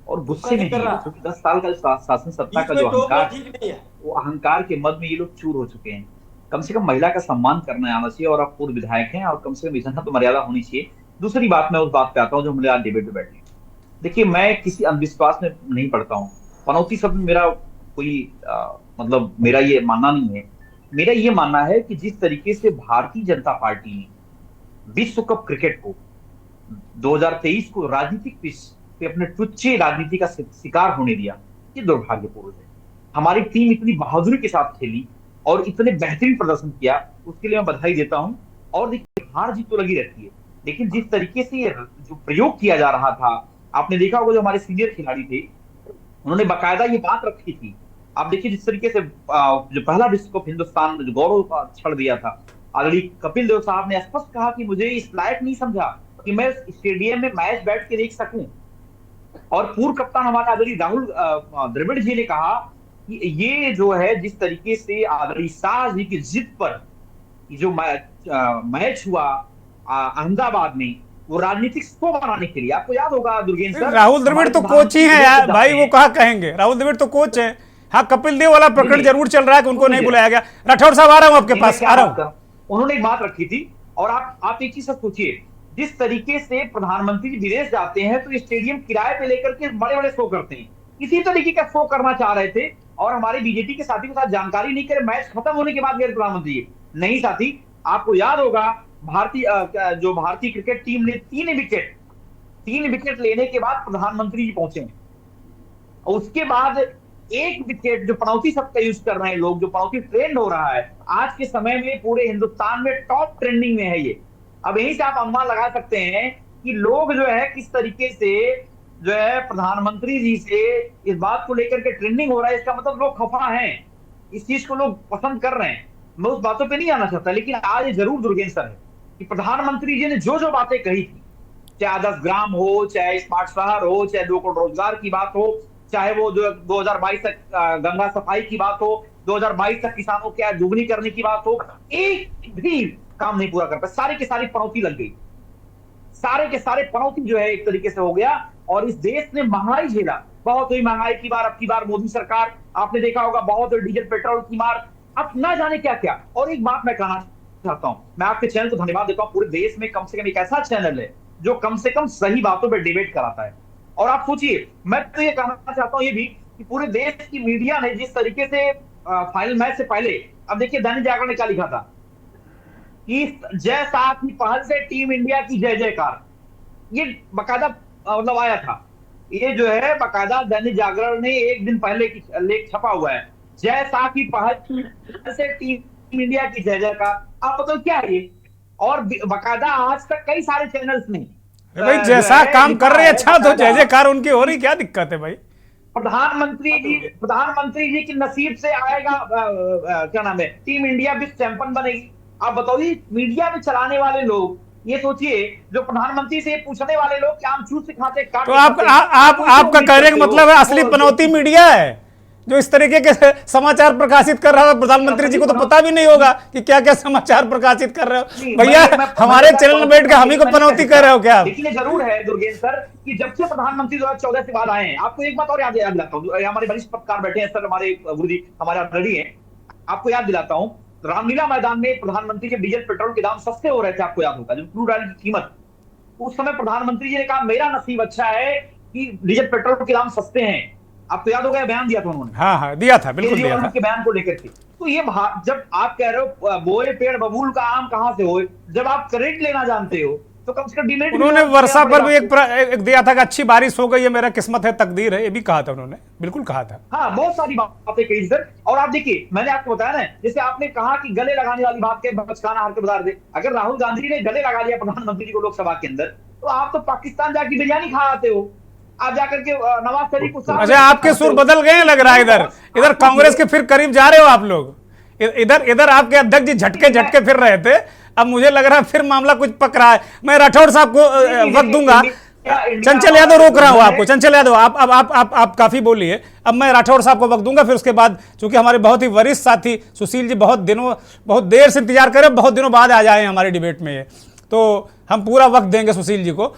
और गुस्से में क्योंकि 10 साल का शासन सत्ता का जो अहंकार है, वो अहंकार के मद में ये लोग चूर हो चुके हैं। कम से कम महिला का सम्मान करना आना चाहिए, और आप पूर्व विधायक हैं, और कम से कम इतना तो मर्यादा होनी चाहिए। दूसरी बात, मैं उस बात पे आता हूँ जो हम लोग आज डिबेट में बैठे। देखिए, मैं किसी अंधविश्वास में नहीं पड़ता हूँ। पनौती शब्द मेरा कोई मतलब मेरा ये मानना नहीं है। मेरा ये मानना है कि जिस तरीके से भारतीय जनता पार्टी ने विश्व कप क्रिकेट को 2023 को राजनीतिक पिच पे अपने टुच्चे राजनीति का शिकार होने दिया, ये दुर्भाग्यपूर्ण है। हमारी टीम इतनी बहादुरी के साथ खेली और इतने बेहतरीन प्रदर्शन किया, उसके लिए मैं बधाई देता हूं। और देखिए, हार जीत तो लगी रहती है, लेकिन जिस तरीके से ये जो प्रयोग किया जा रहा था, आपने देखा होगा जो हमारे सीनियर खिलाड़ी थे, उन्होंने बाकायदा ये बात रखी थी। आप देखिए जिस तरीके से जो पहला विश्व कप हिंदुस्तान जो गौरव का क्षण दिया था, आदरणीय कपिल देव साहब ने स्पष्ट कहा कि मुझे इस लायक नहीं समझा कि मैं स्टेडियम में मैच बैठ के देख सकूं। और पूर्व कप्तान हमारे आदरणीय राहुल द्रविड़ जी ने कहा कि ये जो है जिस तरीके से आदरणीय शाह जी की जिद पर जो मैच हुआ अहमदाबाद में, वो राजनीतिक शो बनाने के लिए, आपको याद होगा दुर्गेन्द्र सर, राहुल द्रविड़ तो कोच ही है यार भाई, वो कहा कहेंगे, राहुल द्रविड़ तो कोच है। हाँ, कपिल देव वाला प्रकरण जरूर चल रहा है कि उनको नहीं बुलाया गया। राठौड़ साहब आ रहा हूं आपके पास, आ रहा हूं। उन्होंने एक बात रखी थी, और आप एक चीज सोचिए, जिस तरीके से प्रधानमंत्री विदेश जाते हैं तो स्टेडियम किराए पे लेकर के बड़े बड़े शो करते हैं, इसी तरीके का शो करना चाह रहे थे, और हमारे बीजेपी के साथी के साथ जानकारी नहीं करे, मैच खत्म होने के बाद गए प्रधानमंत्री। नहीं साथी, आपको याद होगा भारतीय क्रिकेट टीम ने 3 विकेट लेने के बाद प्रधानमंत्री जी पहुंचे, और उसके बाद 1 विकेट जो पनौती शब्द का यूज कर रहे हैं लोग, जो पनौती ट्रेंड हो रहा है आज के समय में पूरे हिंदुस्तान में टॉप ट्रेंडिंग में है ये। अब यहीं से आप अनुमान लगा सकते हैं कि लोग जो है किस तरीके से जो है प्रधानमंत्री जी से इस बात को लेकर के ट्रेंडिंग हो रहा है। इसका मतलब लोग खफा हैं, इस चीज को लोग पसंद कर रहे हैं। मैं उस बातों पे नहीं आना चाहता, लेकिन आज ये जरूर दुर्गेन्द्र सर है कि प्रधानमंत्री जी ने जो जो बातें कही थी, चाहे 10 ग्राम हो, चाहे स्मार्ट शहर हो, चाहे 2 करोड़ रोजगार की बात हो, चाहे वो जो 2022 तक गंगा सफाई की बात हो, 2022 तक किसानों की आय दुगनी करने की बात हो, एक भी काम नहीं पूरा कर पाए। सारी की सारी पनौती लग गई, सारे के सारे पनौती जो है एक तरीके से हो गया। और इस देश ने महंगाई झेला, बहुत हुई महंगाई की बार, अब की बार मोदी सरकार, आपने देखा होगा बहुत डीजल पेट्रोल की मार, अब ना जाने क्या क्या। और एक बात मैं कहना चाहता हूं, मैं आपके चैनल को धन्यवाद देता हूं, पूरे देश में कम से कम एक ऐसा चैनल है जो कम से कम सही बातों पर डिबेट कराता है। और आप सोचिए, मैं तो ये कहना चाहता हूं ये भी कि पूरे देश की मीडिया ने जिस तरीके से फाइनल मैच से पहले, अब देखिए दैनिक जागरण ने क्या लिखा था कि जय साथ ही पहल से टीम इंडिया की जय जयकार, ये बाकायदा मतलब आया था। ये जो है बाकायदा दैनिक जागरण ने एक दिन पहले की लेख छपा हुआ है, जैसा कि पहल से टीम इंडिया की जय जय का। आप बताओ क्या है ये? और बाकायदा आज तक कई सारे चैनल्स ने भाई जैसा काम कर रहे हैं अच्छा, तो जय जयकार उनकी हो रही, क्या दिक्कत है भाई? प्रधानमंत्री जी की नसीब से आएगा क्या नाम है, टीम इंडिया विश्व चैंपियन बनेगी। आप बताइए, मीडिया में चलाने वाले लोग, ये सोचिए जो प्रधानमंत्री से पूछने वाले लोग क्या हम छूट से खाते काट, तो आपका कहने का मतलब है असली पनौती मीडिया है जो इस तरीके के समाचार प्रकाशित कर रहा है? प्रधानमंत्री जी को तो पता भी नहीं होगा कि क्या क्या समाचार प्रकाशित कर रहे हो भैया। हमारे चैनल में बैठ के हम ही को पनौती कर रहे हो क्या? देखिए जरूर है दुर्गेश सर कि जब से प्रधानमंत्री 2014 से बाद आए हैं, आपको एक बात और याद दिलाता हूँ, हमारे वरिष्ठ पत्रकार बैठे हैं सर, हमारे गुरुजी हमारे ऑलरेडी हैं, आपको याद दिलाता हूँ, रामलीला मैदान में प्रधानमंत्री के डीजल पेट्रोल के दाम सस्ते हो रहे थे, आपको याद होगा, जो क्रूड ऑयल की कीमत, उस समय प्रधानमंत्री जी ने कहा मेरा नसीब अच्छा है कि डीजल पेट्रोल के दाम सस्ते हैं। आपको याद होगा, बयान दिया था उन्होंने। हाँ दिया था, बिल्कुल दिया था। के बयान को लेकर के। तो ये जब आप कह रहे हो बोए पेड़ बबूल का आम कहां से होए, जब आप क्रेडिट लेना जानते हो तो कम से कम डिमेरिट। उन्होंने वर्षा पर भी एक दिया था कि अच्छी बारिश हो गई है, मेरा किस्मत है, तकदीर है, ये भी कहा था उन्होंने, बिल्कुल कहा था। हाँ, बहुत सारी बातें कही सर। और आप देखिए, मैंने आपको बताया ना, जैसे आपने कहा कि गले लगाने वाली बात के बचकाना हार के बता दे, अगर राहुल गांधी ने गले लगा लिया प्रधानमंत्री जी को लोकसभा के अंदर, तो आप तो पाकिस्तान जाके बिरयानी खा आते हो, आप जाकर के नवाज शरीफ को। अच्छा, आपके सुर बदल गए लग रहा है, इधर कांग्रेस के फिर करीब जा रहे हो आप लोग, इधर आपके अध्यक्ष जी झटके फिर रहे थे, अब मुझे लग रहा है फिर मामला कुछ पक रहा है। मैं राठौड़ साहब को वक्त दूंगा। चंचल यादव रोक रहा हूं आपको, चंचल यादव आप काफी बोलिए, अब मैं राठौड़ साहब को वक्त दूंगा, फिर उसके बाद चूंकि हमारे बहुत ही वरिष्ठ साथी सुशील जी बहुत देर से इंतजार कर रहे हैं, बहुत दिनों बाद आ जाए हमारे डिबेट में, ये तो हम पूरा वक्त देंगे सुशील जी को।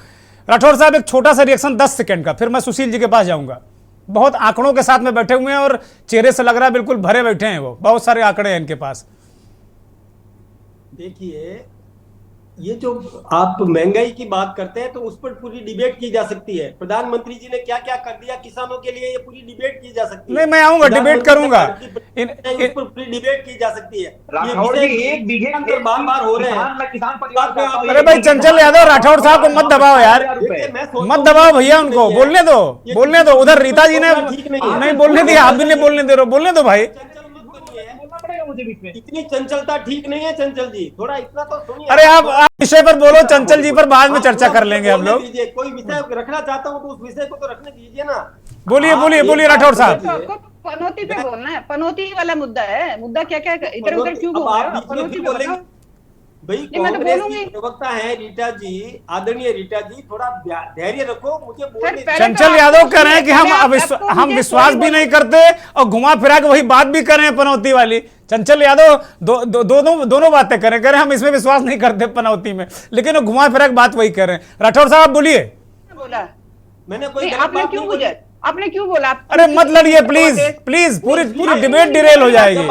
राठौड़ साहब एक छोटा सा रिएक्शन 10 सेकंड का, फिर मैं सुशील जी के पास जाऊंगा। बहुत आंकड़ों के साथ में बैठे हुए हैं और चेहरे से लग रहा है बिल्कुल भरे बैठे हैं, वो बहुत सारे आंकड़े हैं इनके पास। देखिए, ये जो आप महंगाई की बात करते हैं तो उस पर पूरी डिबेट की जा सकती है। प्रधानमंत्री जी ने क्या क्या कर दिया किसानों के लिए, ये पूरी डिबेट की जा सकती है। नहीं, मैं आऊंगा, डिबेट करूंगा, उस पर पूरी डिबेट की जा सकती है। राठौड़ जी एक बीघे बार हो रहे हैं, मैं किसान परिवार का। अरे भाई चंचल यादव, राठौड़ साहब को मत दबाओ यार, मत दबाओ भैया, उनको बोलने दो। उधर रीता जी ने नहीं बोलने दिया, आप भी नहीं बोलने दे रहे हो, बोलने दो भाई। मुझे बीच में इतनी चंचलता ठीक नहीं है चंचल जी, थोड़ा इतना तो सुनिए। अरे आप विषय पर बोलो, चंचल जी पर बाद में चर्चा कर लेंगे हम लोग। कोई विषय रखना चाहता हूँ तो उस विषय को तो रखने दीजिए ना। बोलिए राठौड़ साहब। आपको पनौती पे बोलना है, पनौती वाला मुद्दा है, मुद्दा क्या क्या इधर उधर क्यों बोल रहे हो? पनौती बोलेंगे भाई, कांग्रेस की प्रवक्ता है रीटा जी, आदरणीय रीटा जी, थोड़ा धैर्य रखो, मुझे बोलने। चंचल यादव कह रहे हैं कि हम विश्वास भी नहीं करते और घुमा फिरा के वही बात भी कर रहे हैं पनौती वाली। चंचल यादव दोनों बातें कर रहे हैं, हम इसमें विश्वास नहीं करते पनौती में, लेकिन वो घुमा फिरा के बात वही कर रहे हैं। राठौड़ साहब बोलिए। बोला मैंने कोई आपने क्यों बोला? आपने क्यों बोला? अरे मत लड़िए प्लीज, पूरी डिबेट डिरेल हो जाएगी।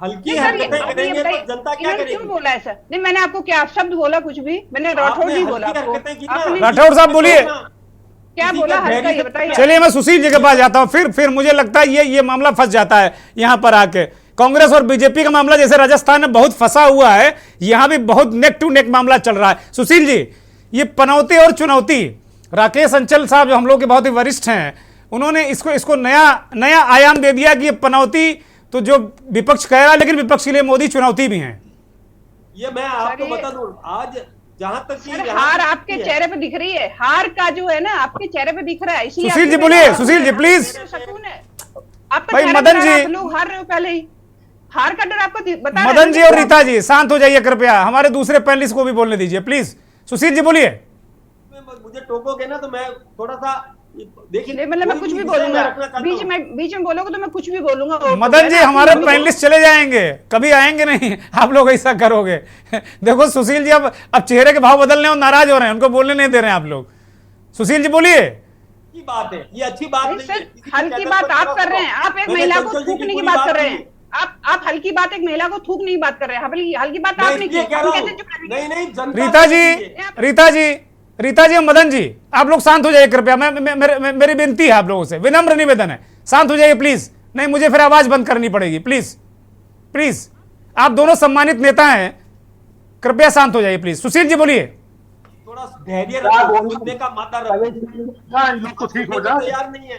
हल्की हरकतें करेंगे तो जनता क्या करेगी? क्यों बोला ऐसा? नहीं, मैंने आपको क्या शब्द बोला? कुछ भी मैंने राठौड़ जी बोला। राठौड़ साहब बोलिए, क्या बोला हल्का, ये बताइए। चलिए मैं सुशील जी के पास जाता हूं, फिर मुझे लगता है ये मामला फंस जाता है यहां पर आके। कांग्रेस और बीजेपी का मामला जैसे राजस्थान में बहुत फंसा हुआ है, यहां भी बहुत नेक टू नेक मामला चल रहा है। सुशील जी, ये पनौती और चुनौती, राकेश अंचल साहब जो हम लोग के बहुत ही वरिष्ठ हैं, उन्होंने इसको नया आयाम दे दिया कि ये पनौती तो जो विपक्ष कह रहा है, लेकिन विपक्ष के लिए मोदी चुनौती भी हैं। ये मैं आपको बता दूं, आज जहां तक की हार आपके चेहरे पे दिख रही है, हार का जो है ना आपके चेहरे पे दिख रहा है। सुशील जी बोलिए, सुशील जी प्लीज। भाई मदन जी, लोग हार रहे हो, पहले ही हार का डर आपको बता। मदन जी और रीता जी शांत हो जाइए कृपया, हमारे दूसरे पैनलिस्ट को भी बोलने दीजिए प्लीज। सुशील जी बोलिए। मुझे टोकोगे ना तो मैं थोड़ा सा देखिए, मतलब मैं कुछ भी बोलूंगा, बीच में बोलोगे तो मैं कुछ भी बोलूंगा। मदन जी, हमारे पैनलिस्ट चले जाएंगे, कभी आएंगे नहीं, आप लोग ऐसा करोगे। देखो सुशील जी अब चेहरे के भाव बदलने और नाराज हो रहे हैं, उनको बोलने नहीं दे रहे हैं आप लोग। सुशील जी बोलिए। अच्छी बात है, ये अच्छी बात नहीं है। हल्की बात आप कर रहे हैं, आप एक महिला को थूकने की बात कर रहे हैं। आप हल्की बात, एक महिला को थूकने की बात कर रहे हैं, हल्की बात आपने की। रीता जी और मदन जी, आप लोग शांत हो जाइए कृपया, मेरी विनती है आप लोगों से, विनम्र निवेदन है, शांत हो जाइए प्लीज। नहीं, मुझे फिर आवाज बंद करनी पड़ेगी, प्लीज। आप दोनों सम्मानित नेता हैं, कृपया शांत हो जाइए प्लीज। सुशील जी बोलिए। थोड़ा धैर्य क्या रखो, बोलूं? मुद्दे का माता रखो। हाँ, लोग तो ठीक हो जाए। तैयार नहीं है,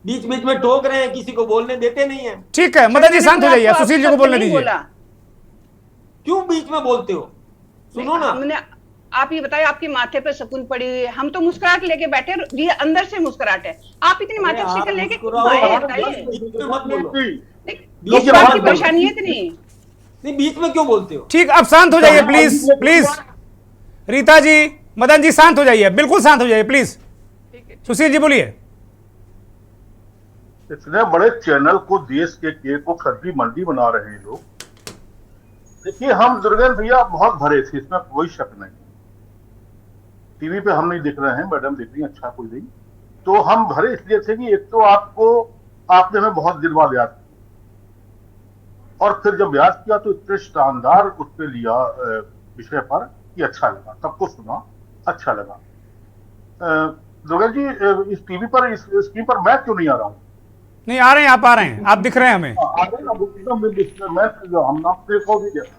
बीच बीच में टोक रहे हैं, किसी को बोलने देते नहीं है। ठीक है मदन जी, शांत हो जाइए, आपको सुशील जी अब को तक बोलने नहीं दीजिए। बोला। क्यों बीच में बोलते हो? सुनो ना, हमने, आप ये बताइए, आपके माथे पे सुकून पड़ी हुई है, हम तो मुस्कुराहट लेके बैठे, ये अंदर से मुस्कुराहट है, आप इतनी माथे पे शिकन लेके क्यों आए हैं? बताइए, बीच में मत बोलो। किस बात की परेशानी है इतनी? नहीं, बीच में क्यों बोलते हो? ठीक, अब शांत हो जाइए प्लीज, प्लीज। रीता जी, मदन जी शांत हो जाइए, बिल्कुल शांत हो जाइए प्लीज। सुशील जी बोलिए। इतने बड़े चैनल को, देश के केक को सब्जी मंडी बना रहे हैं लोग। देखिए, हम दुर्गेंद्र भैया बहुत भरे थे, इसमें कोई शक नहीं। टीवी पे हम नहीं दिख रहे हैं, मैडम दिख रही हैं, अच्छा कोई नहीं। तो हम भरे इसलिए थे कि एक तो आपने हमें बहुत दिन बाद याद किया, और फिर जब याद किया तो इतने शानदार उस पर लिया विषय पर कि अच्छा लगा, सबको सुना, अच्छा लगा। दुर्गेंद्र जी, इस टीवी पर, इस स्क्रीन पर मैं क्यों नहीं आ रहा हूँ? नहीं आ रहे हैं, आप आ रहे हैं, आप दिख रहे हैं हमें,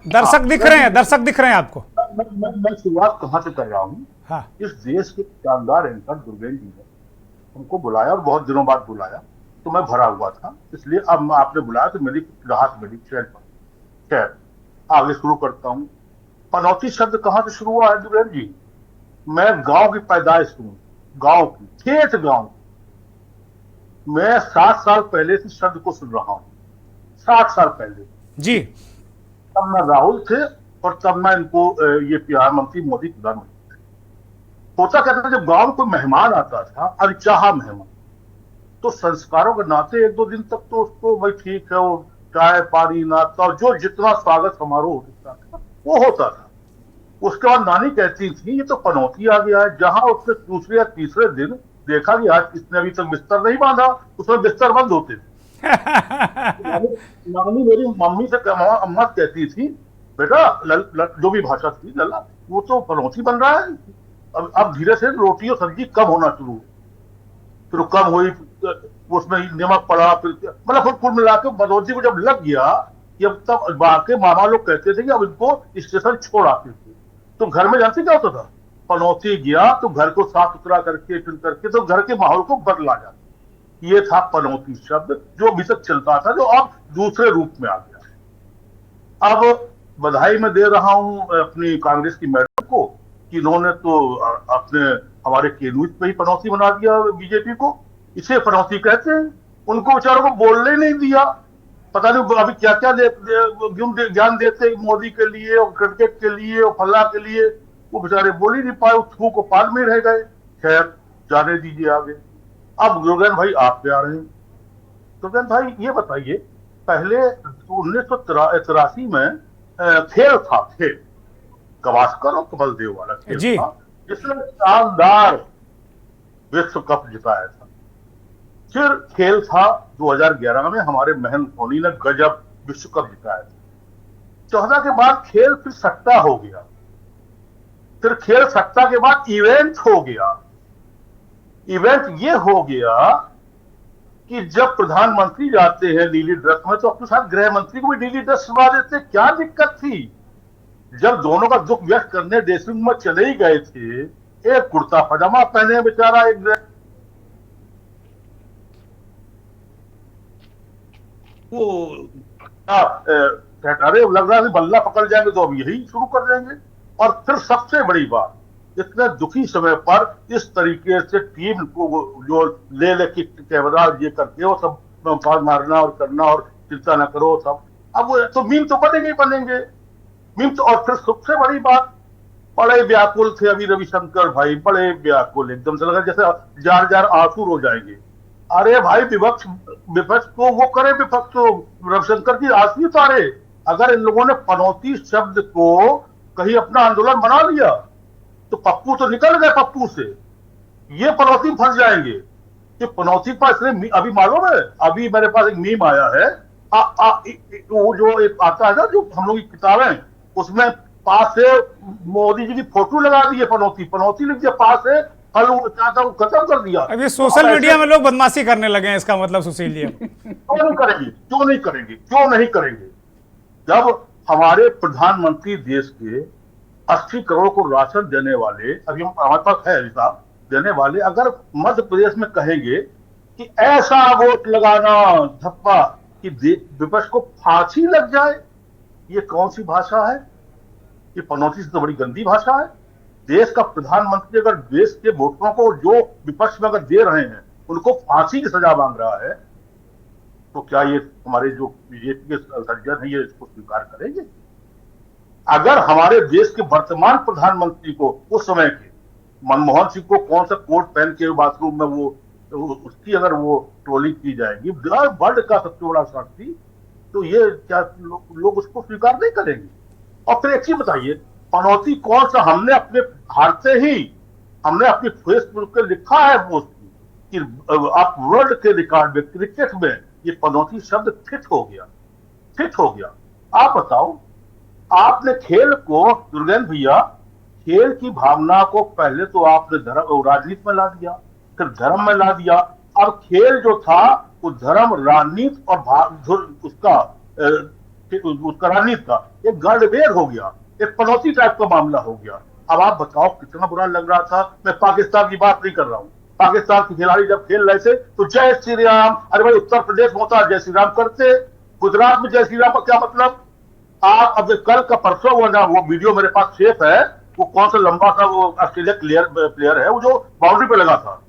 दर्शक दिख रहे हैं, दर्शक दिख रहे हैं आपको। मैं शुरुआत कहाँ से कर रहा हूँ? हाँ, इस देश के शानदार एंकर दुर्गेंद्र जी ने हमको बुलाया, और बहुत दिनों बाद बुलाया, तो मैं भरा हुआ था, इसलिए अब आपने बुलाया तो मेरी राहत मिली, चैन पर। खैर, आगे शुरू करता हूँ। पनौती शब्द कहाँ से शुरू हुआ है दुर्गेंद्र जी? मैं गांव की पैदाइश हूँ, गांव की, ठेठ गांव। मैं 7 साल पहले से शब्द को सुन रहा हूँ, 7 साल पहले जी। तब मैं राहुल थे, और तब मैं इनको ये प्रधानमंत्री मोदी प्रधानमंत्री थे। होता कहता था, जब गांव में कोई मेहमान आता था, अनचाहा मेहमान, तो संस्कारों के नाते 1-2 दिन तक तो उसको भाई ठीक है, वो चाय पानी नाश्ता और जो जितना स्वागत समारोह होता था वो होता था। उसके बाद नानी कहती थी, ये तो पनौती आ गया है। जहां उसने दूसरे या तीसरे दिन देखा कि आज किसने अभी तक बिस्तर नहीं बांधा, उसमें बिस्तर बंद होते थे। नानी मेरी मम्मी से अम्मा कहती थी, बेटा जो भी भाषा थी, लल्ला वो तो पनौती बन रहा है। अब धीरे से रोटी और सब्जी कम होना शुरू हुई, फिर कम हुई, उसमें नमक पड़ा, फिर मतलब फिर कुल मिला के पनौती को जब लग गया, जब तब बाकी मामा लोग कहते थे कि अब इनको स्टेशन छोड़ आते थे। तो घर में जानते क्या होता था? पनौती गया तो घर को साफ सुथरा करके फिर करके तो घर के माहौल को बदला जाता। ये था पनौती शब्द, जो अभी तक चलता था, जो अब दूसरे रूप में आ गया। अब बधाई मैं दे रहा हूं अपनी कांग्रेस की मैडम को कि इन्होंने तो अपने हमारे केनूज पे ही पनौती बना दिया बीजेपी को। इसे पनौती कहते हैं। उनको बेचारों को बोलने नहीं दिया, पता नहीं अभी क्या क्या ज्ञान देते मोदी के लिए और क्रिकेट के लिए और फल्ला के लिए, वो बेचारे बोल ही नहीं पाए, थू को पाल में रह गए। खैर, जाने दीजिए आगे। अब दुर्गेंद्र भाई आप पे आ रहे हैं। दुर्गेंद्र भाई ये बताइए, पहले 1983 में खेल था, खेल गावस्कर और कमल देव वाला खेल था, जिसने शानदार विश्व कप जिताया था। फिर खेल था 2011 में, हमारे महेंद्र धोनी ने गजब विश्व कप जिताया था। 14 के बाद खेल फिर सट्टा हो गया, फिर खेल सट्टा के बाद इवेंट हो गया। इवेंट ये हो गया कि जब प्रधानमंत्री जाते हैं नीली ड्रेस में, तो अपने साथ गृह मंत्री को भी नीली ड्रेस सुना देते। क्या दिक्कत थी? जब दोनों का दुख व्यक्त करने देशमुख में चले ही गए थे, एक कुर्ता पजामा पहने बेचारा, एक वो अरे लग रहा है बल्ला पकड़ जाएंगे तो अब यही शुरू कर देंगे। और फिर सबसे बड़ी बात, इतने दुखी समय पर इस तरीके से टीम को जो ले लेके कैमरा ये करके वो सब मारना और करना और चिंता न करो सब, अब वो तो मीम तो बनेंगे ही बनेंगे मीम तो। और फिर सबसे बड़ी बात, बड़े व्याकुल थे अभी रविशंकर भाई, बड़े व्याकुल, एकदम से लगा जैसे जार जार आंसू रो जाएंगे। अरे भाई, विपक्ष को वो करे, विपक्ष तो रविशंकर की आंसू उतारे। अगर इन लोगों ने पनौती शब्द को कहीं अपना आंदोलन बना लिया तो पप्पू तो निकल गए, पप्पू से ये पनौती फंस जाएंगे। कि पनौती पर इसने अभी मालूम है, अभी मेरे पास एक मीम आया है, वो जो एक आता है ना, जो हम लोग की किताबें, उसमें पास से मोदी जी की फोटो लगा दी है, पनौती लिख दिया पास से, खत्म कर दिया। अभी सोशल मीडिया में लोग बदमाशी करने लगे हैं, इसका मतलब सुशील जी क्यों नहीं करेंगे? जब हमारे प्रधानमंत्री देश के 80 करोड़ को राशन देने वाले, अभी हमारे पास है हिसाब देने वाले, अगर मध्य प्रदेश में कहेंगे कि ऐसा वोट लगाना धप्पा कि विपक्ष को फांसी लग जाए, ये कौन सी भाषा है? ये पनौती से तो बड़ी गंदी भाषा है। देश का प्रधानमंत्री अगर देश के वोटरों को जो विपक्ष में अगर दे रहे हैं उनको फांसी की सजा मांग रहा है, तो क्या ये हमारे जो बीजेपी के सज्जन है ये इसको स्वीकार करेंगे? अगर हमारे देश के वर्तमान प्रधानमंत्री को उस समय के मनमोहन सिंह को कौन सा कोट पहन के बाथरूम में वो उसकी अगर वो ट्रोलिंग की जाएगी वर्ल्ड का सबसे बड़ा साथी, तो ये क्या लोग उसको स्वीकार नहीं करेंगे? और फिर एक चीज बताइए, पनौती कौन सा? हमने अपने भारत से ही हमने अपनी फेसबुक पे लिखा है पोस्ट कि आप वर्ल्ड के रिकॉर्ड में क्रिकेट में ये पनौती शब्द फिट हो गया। आप बताओ, आपने खेल को, दुर्गेंद्र भैया, खेल की भावना को पहले तो आपने धर्म राजनीति में ला दिया, फिर धर्म में ला दिया। अब खेल जो था वो धर्म, राजनीति और उसका राजनीति का एक गड़बेड़ हो गया, एक पनौती टाइप का मामला हो गया। अब आप बताओ कितना बुरा लग रहा था। मैं पाकिस्तान की बात नहीं कर रहा हूँ, पाकिस्तान के खिलाड़ी जब खेल रहे थे तो जय श्री राम, अरे भाई उत्तर प्रदेश में होता जय श्री राम करते, गुजरात में जय श्री राम का क्या मतलब? आप अब कल का परसों हुआ ना, वो वीडियो मेरे पास सेफ है, वो कौन सा लंबा सा वो ऑस्ट्रेलिया प्लेयर है वो जो बाउंड्री पे लगा था,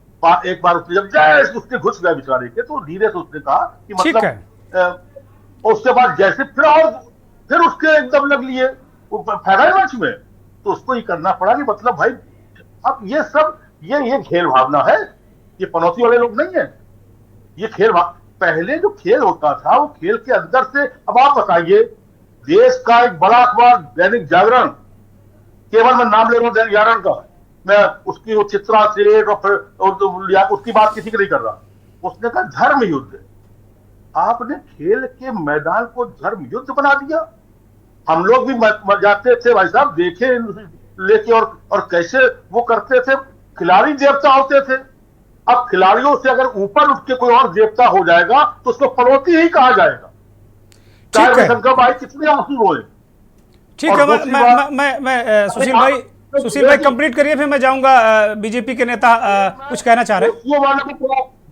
एक बार उसने जब जय उसके घुस गया बेचारे के, तो धीरे से उसने कहा कि मतलब उसके बाद जैसे फिर उसके एकदम लग लिए फैराई मंच में, तो उसको ये करना पड़ा कि मतलब भाई अब ये सब ये खेल भावना है, ये पनौती वाले लोग नहीं है। ये खेल पहले जो खेल होता था वो खेल के अंदर से। अब आप बताइए, देश का एक बड़ा अखबार दैनिक जागरण, केवल मैं नाम ले रहा हूं दैनिक जागरण का, मैं उसकी वो चित्रा सेठ और उसकी बात किसी की नहीं कर रहा, उसने कहा धर्म युद्ध। आपने खेल के मैदान को धर्म युद्ध बना दिया। हम लोग भी जाते थे भाई साहब, देखे लेके और कैसे वो करते थे, खिलाड़ी देवता होते थे। अब खिलाड़ियों से अगर ऊपर उठ के कोई और देवता हो जाएगा तो उसको पनौती ही कहा जाएगा, चाहे शंकर भाई कितने आंसू रोए। ठीक है, मैं सुशील भाई कंप्लीट करिए, फिर मैं जाऊंगा। बीजेपी के नेता कुछ कहना चाह रहे हैं।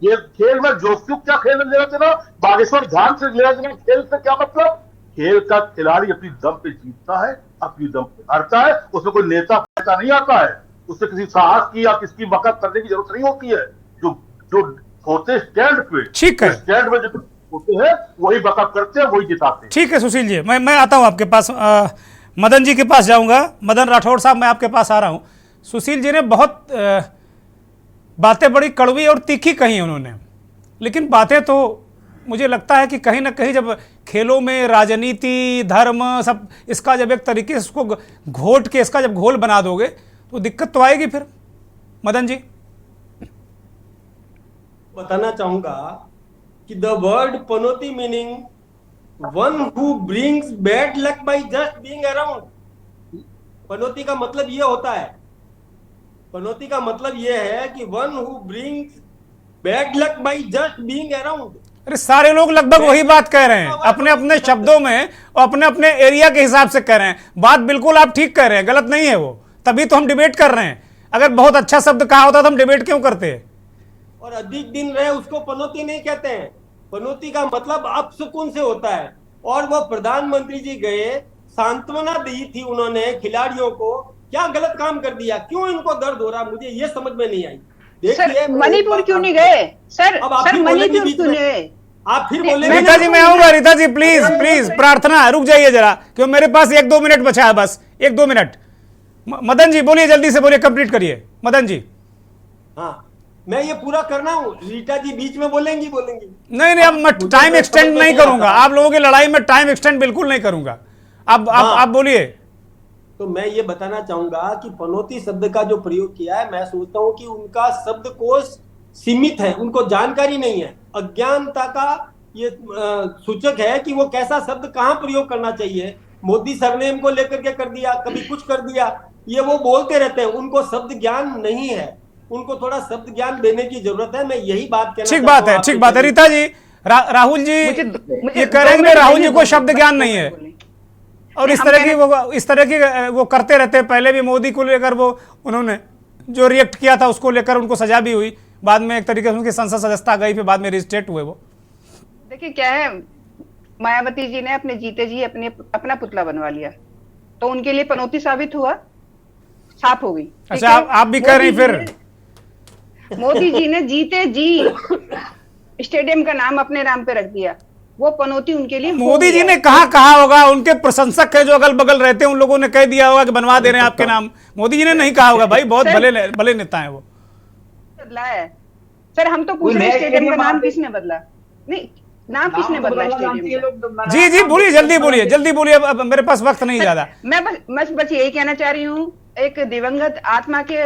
ये खेल में जोशु क्या खेल लेना देना, बागेश्वर ध्यान से लेना देना खेल से क्या मतलब? खेल का खिलाड़ी अपनी दम पे जीतता है, अपनी दम पे हारता है, उसमें कोई नेता पैसा नहीं आता है, उससे किसी साहस की या किसकी मदद करने की जरूरत नहीं होती है। जो होते स्टैंड पे, ठीक है, स्टैंड में जो होते हैं वही बकअप करते हैं, वही जिताते हैं। ठीक है सुशील जी, मैं आता हूं आपके पास, मदन जी के पास जाऊंगा। मदन राठौड़ साहब, मैं आपके पास आ रहा हूं। सुशील जी ने बहुत बातें बड़ी कड़वी और तीखी कही उन्होंने, लेकिन बातें तो मुझे लगता है कि कहीं ना कहीं जब खेलों में राजनीति, धर्म, सब इसका जब एक तरीके से इसको घोट के इसका जब घोल बना दोगे तो दिक्कत तो आएगी फिर। मदन जी, बताना चाहूंगा कि the word Panauti meaning one who brings bad luck by just being around. पनौती का मतलब ये होता है, पनौती का मतलब ये है कि one who brings bad luck by just being around. अरे सारे लोग लगभग वही बात कह रहे हैं, अपने अपने शब्दों में और अपने अपने एरिया के हिसाब से कह रहे हैं। बात बिल्कुल आप ठीक कह रहे हैं, गलत नहीं है वो, तभी तो हम डिबेट कर रहे हैं। अगर बहुत अच्छा शब्द कहा होता तो हम डिबेट क्यों करते हैं? और अधिक दिन रहे उसको पनौती नहीं कहते हैं। पनौती का मतलब अपसुकून से होता है। और वो प्रधानमंत्री जी गए, सांत्वना दी थी उन्होंने खिलाड़ियों को, क्या गलत काम कर दिया, क्यों इनको दर्द हो रहा, मुझे ये समझ में नहीं आई। देखिए मणिपुर क्यों नहीं गए सर? सर मणिपुर क्यों नहीं गए? आप फिर बोले। रीता जी मैं आऊंगा, रीता जी प्लीज प्लीज, प्रार्थना है, रुक जाइए जरा, क्यों मेरे पास 1-2 मिनट बचा है, बस 1-2 मिनट। मदन जी बोलिए, जल्दी से बोलिए, कंप्लीट करिए मदन जी। हाँ, मैं ये पूरा करना हूँ, रीटा जी बीच में बोलेंगी। नहीं, अब मैं टाइम एक्सटेंड नहीं करूंगा, आप लोगों की लड़ाई में टाइम एक्सटेंड बिल्कुल नहीं करूंगा। अब आप बोलिए। तो मैं ये बताना चाहूंगा कि पनौती शब्द का जो प्रयोग किया है, मैं सोचता हूं कि उनका शब्दकोश सीमित है, उनको जानकारी नहीं है, अज्ञानता का ये सूचक है कि वो कैसा शब्द कहां प्रयोग करना चाहिए। मोदी सरनेम को लेकर के कर दिया, कभी कुछ कर दिया, ये वो बोलते रहते हैं, उनको शब्द ज्ञान नहीं है, उनको थोड़ा शब्द ज्ञान देने की जरूरत है। मैं यही बात कहना ठीक बात है, ठीक बात है। रीता जी, राहुल जी ये कह रहे हैं राहुल जी को शब्द ज्ञान नहीं है। और इस तरह की वो करते रहते हैं। पहले भी मोदी को लेकर वो उन्होंने जो रिएक्ट किया था उसको लेकर उनको सजा भी हुई, बाद में एक तरीके से उनकी संसद सदस्यता गई, फिर बाद में रिस्टेट हुए वो। देखिए क्या है, मायावती जी ने अपने जीते जी अपना पुतला बनवा लिया, तो उनके लिए पनौती साबित हुआ, साफ हो गई। अच्छा, आप भी कह रही फिर मोदी जी ने जीते जी स्टेडियम का नाम अपने नाम पे रख दिया, वो पनौती उनके लिए। मोदी जी ने कहा होगा, उनके प्रशंसक है जो अगल बगल रहते हैं उन लोगों ने कह दिया होगा कि बनवा दे रहे हैं आपके नाम। मोदी जी ने नहीं कहा होगा भाई, बहुत भले नेता है वो। बदला है सर, हम तो पूछ रहे हैं स्टेडियम का नाम किसने बदला? नहीं, नाम किसने बदला स्टेडियम? जी बोलिए, जल्दी बोलिए, अब मेरे पास वक्त नहीं ज्यादा। मैं बस यही कहना चाह रही हूँ, एक दिवंगत आत्मा के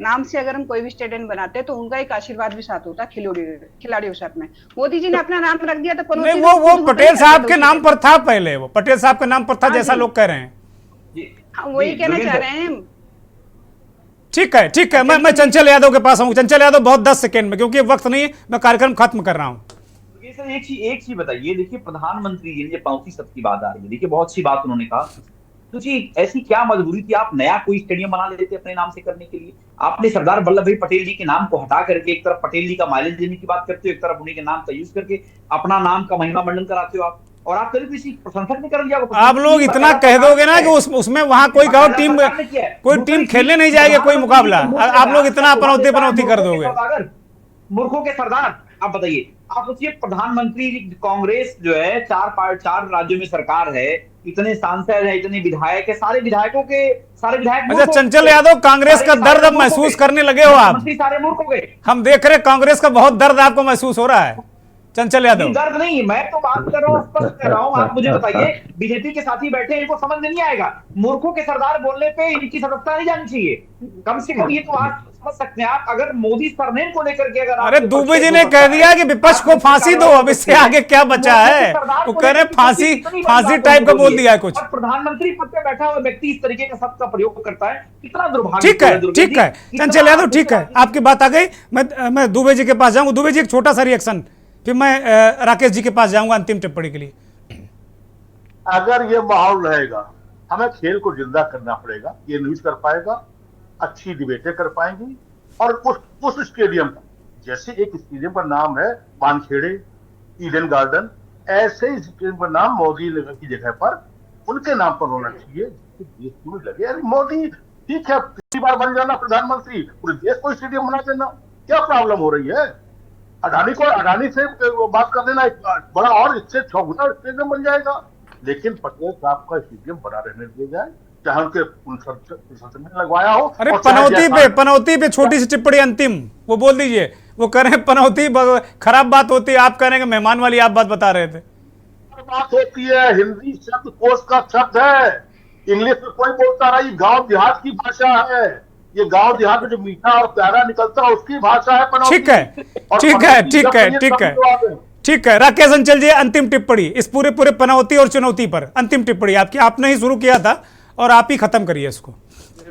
नाम से अगर हम कोई भी स्टेडियम बनाते हैं तो उनका एक आशीर्वाद भी साथ होता है खिलाड़ियों के साथ में। मोदी जी ने अपना नाम रख दिया तो नहीं, वो पटेल साहब के नाम पर था, पहले वो पटेल साहब के नाम पर था, जैसा लोग कह रहे हैं। वही कहना चाह रहे हैं। ठीक है, मैं चंचल यादव के पास आऊँ। चंचल यादव, बहुत 10 सेकंड में, क्योंकि वक्त नहीं, मैं कार्यक्रम खत्म कर रहा हूँ। सर एक चीज बताइए, देखिए प्रधानमंत्री जी ने पनौती सब की बात आ रही है, देखिए बहुत अच्छी बात उन्होंने कहा, तो जी ऐसी क्या मजबूरी थी, आप नया कोई स्टेडियम बना लेते अपने नाम से करने के लिए? आपने सरदार वल्लभ भाई पटेल जी के नाम को हटा करके एक तरफ पटेल जी का माइलेज देने की बात करते हो, एक तरफ उन्हीं के नाम का यूज करके अपना नाम का महिमा मंडन कराते हो आप, और आप कभी किसी प्रशंसक नहीं कर लिया। आप लोग इतना कह दोगे ना कि उसमें वहां कोई टीम खेलने नहीं जाएगी, कोई मुकाबला, आप लोग इतना पनौती कर दोगे। मूर्खों के सरदार, आप बताइए, आप सोचिए प्रधानमंत्री कांग्रेस जो है, चार राज्यों में सरकार है, इतने सांसद है, इतने विधायक है, सारे विधायक। अच्छा चंचल यादव, कांग्रेस का दर्द अब महसूस करने लगे हो आप? सारे मूर्ख हो गए। हम देख रहे कांग्रेस का बहुत दर्द आपको महसूस हो रहा है चंचल यादव। दर्द नहीं, मैं तो बात कर रहा हूँ, स्पष्ट कर रहा हूँ। आप मुझे बताइए, बीजेपी के साथी बैठे हैं, इनको समझ में नहीं आएगा, मूर्खों के सरदार बोलने पे इनकी सदस्यता नहीं जानी चाहिए, कम से कम ये तो आप समझ सकते हैं। आप अगर मोदी सरनेम को लेकर के अगर, अरे दुबे जी ने कह दिया कि विपक्ष को फांसी दो, अब इससे आगे क्या बचा है? वो कह रहे फांसी टाइप का बोल दिया है कुछ। प्रधानमंत्री पद पे बैठा हुआ व्यक्ति इस तरीके का शब्द का प्रयोग करता है, कितना दुर्भाग्य। ठीक है चंचल यादव, ठीक है, आपकी बात आ गई। मैं दुबे जी के पास जाऊंगा। दुबे जी, एक छोटा सा रिएक्शन, फिर मैं राकेश जी के पास जाऊंगा अंतिम टिप्पणी के लिए। अगर ये माहौल रहेगा, हमें खेल को जिंदा करना पड़ेगा, ये न्यूज कर पाएगा, अच्छी डिबेटें कर पाएंगी, और उस स्टेडियम का, जैसे एक स्टेडियम का नाम है वानखेड़े, ईडन गार्डन, ऐसे ही स्टेडियम का नाम मोदी की जगह पर उनके नाम पर होना चाहिए। देश में लगे, अरे मोदी ठीक है, पिछली बार बन जाना प्रधानमंत्री, पूरे देश को स्टेडियम बना देना, क्या प्रॉब्लम हो रही है? अडानी से बात कर देना, बड़ा और इससे 6 गुना स्टेडियम बन जाएगा। लेकिन पटेल साहब का स्टेडियम बना रहने दिया जाए, चाहे उनके में लगवाया हो। अरे पनौती पे छोटी सी टिप्पणी अंतिम, वो बोल दीजिए। वो कह रहे हैं पनौती खराब बात होती है, आप कह रहे हैं मेहमान वाली आप बात बता रहे थे। बात होती है, हिंदी शब्द कोश का शब्द है, इंग्लिश में कोई बोलता रहा, ये गांव देहात की भाषा है, ये गांव देहात में जो मीठा और प्यारा निकलता है उसकी भाषा है पनौती। ठीक है राकेश अंचल जी, अंतिम टिप्पणी इस पूरे पनौती और चुनौती पर, अंतिम टिप्पणी आपकी, आपने ही शुरू किया था और आप ही खत्म करिए इसको।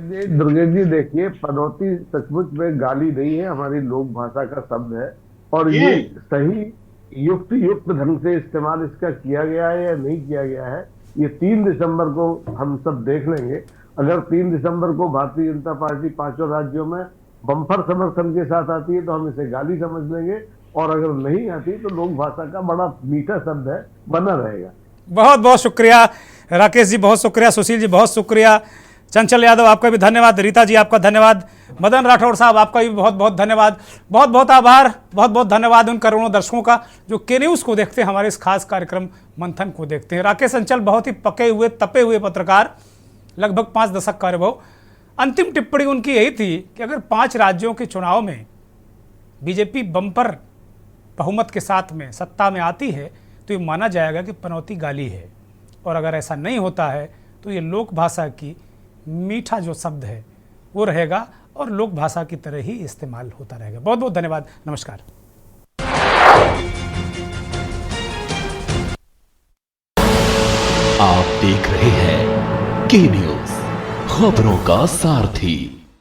दुर्गेश जी देखिए, पनौती सचमुच में गाली नहीं है, हमारी लोक भाषा का शब्द है, और ये सही युक्त ढंग से इस्तेमाल इसका किया गया है या नहीं किया गया है, ये 3 दिसंबर को हम सब देख लेंगे। अगर 3 दिसंबर को भारतीय जनता पार्टी 5 राज्यों में बम्पर समर्थन के साथ आती है तो हम इसे गाली समझ लेंगे, और अगर नहीं आती तो लोक भाषा का बड़ा मीठा शब्द है, बना रहेगा। बहुत बहुत शुक्रिया राकेश जी, बहुत शुक्रिया सुशील जी, बहुत शुक्रिया चंचल यादव, आपका भी धन्यवाद, रीता जी आपका धन्यवाद, मदन राठौड़ साहब आपका भी बहुत बहुत धन्यवाद, बहुत बहुत आभार, बहुत बहुत धन्यवाद उन करोड़ों दर्शकों का जो के न्यूज़ को देखते हैं, हमारे इस खास कार्यक्रम मंथन को देखते हैं। राकेश अंचल बहुत ही पके हुए तपे हुए पत्रकार, लगभग 5 दशक का अनुभव। अंतिम टिप्पणी उनकी यही थी कि अगर 5 राज्यों के चुनाव में बीजेपी बम्पर बहुमत के साथ में सत्ता में आती है तो ये माना जाएगा कि पनौती गाली है, और अगर ऐसा नहीं होता है तो ये लोक भाषा की मीठा जो शब्द है वो रहेगा और लोक भाषा की तरह ही इस्तेमाल होता रहेगा। बहुत बहुत धन्यवाद, नमस्कार। आप देख रहे हैं के न्यूज़, खबरों का सारथी।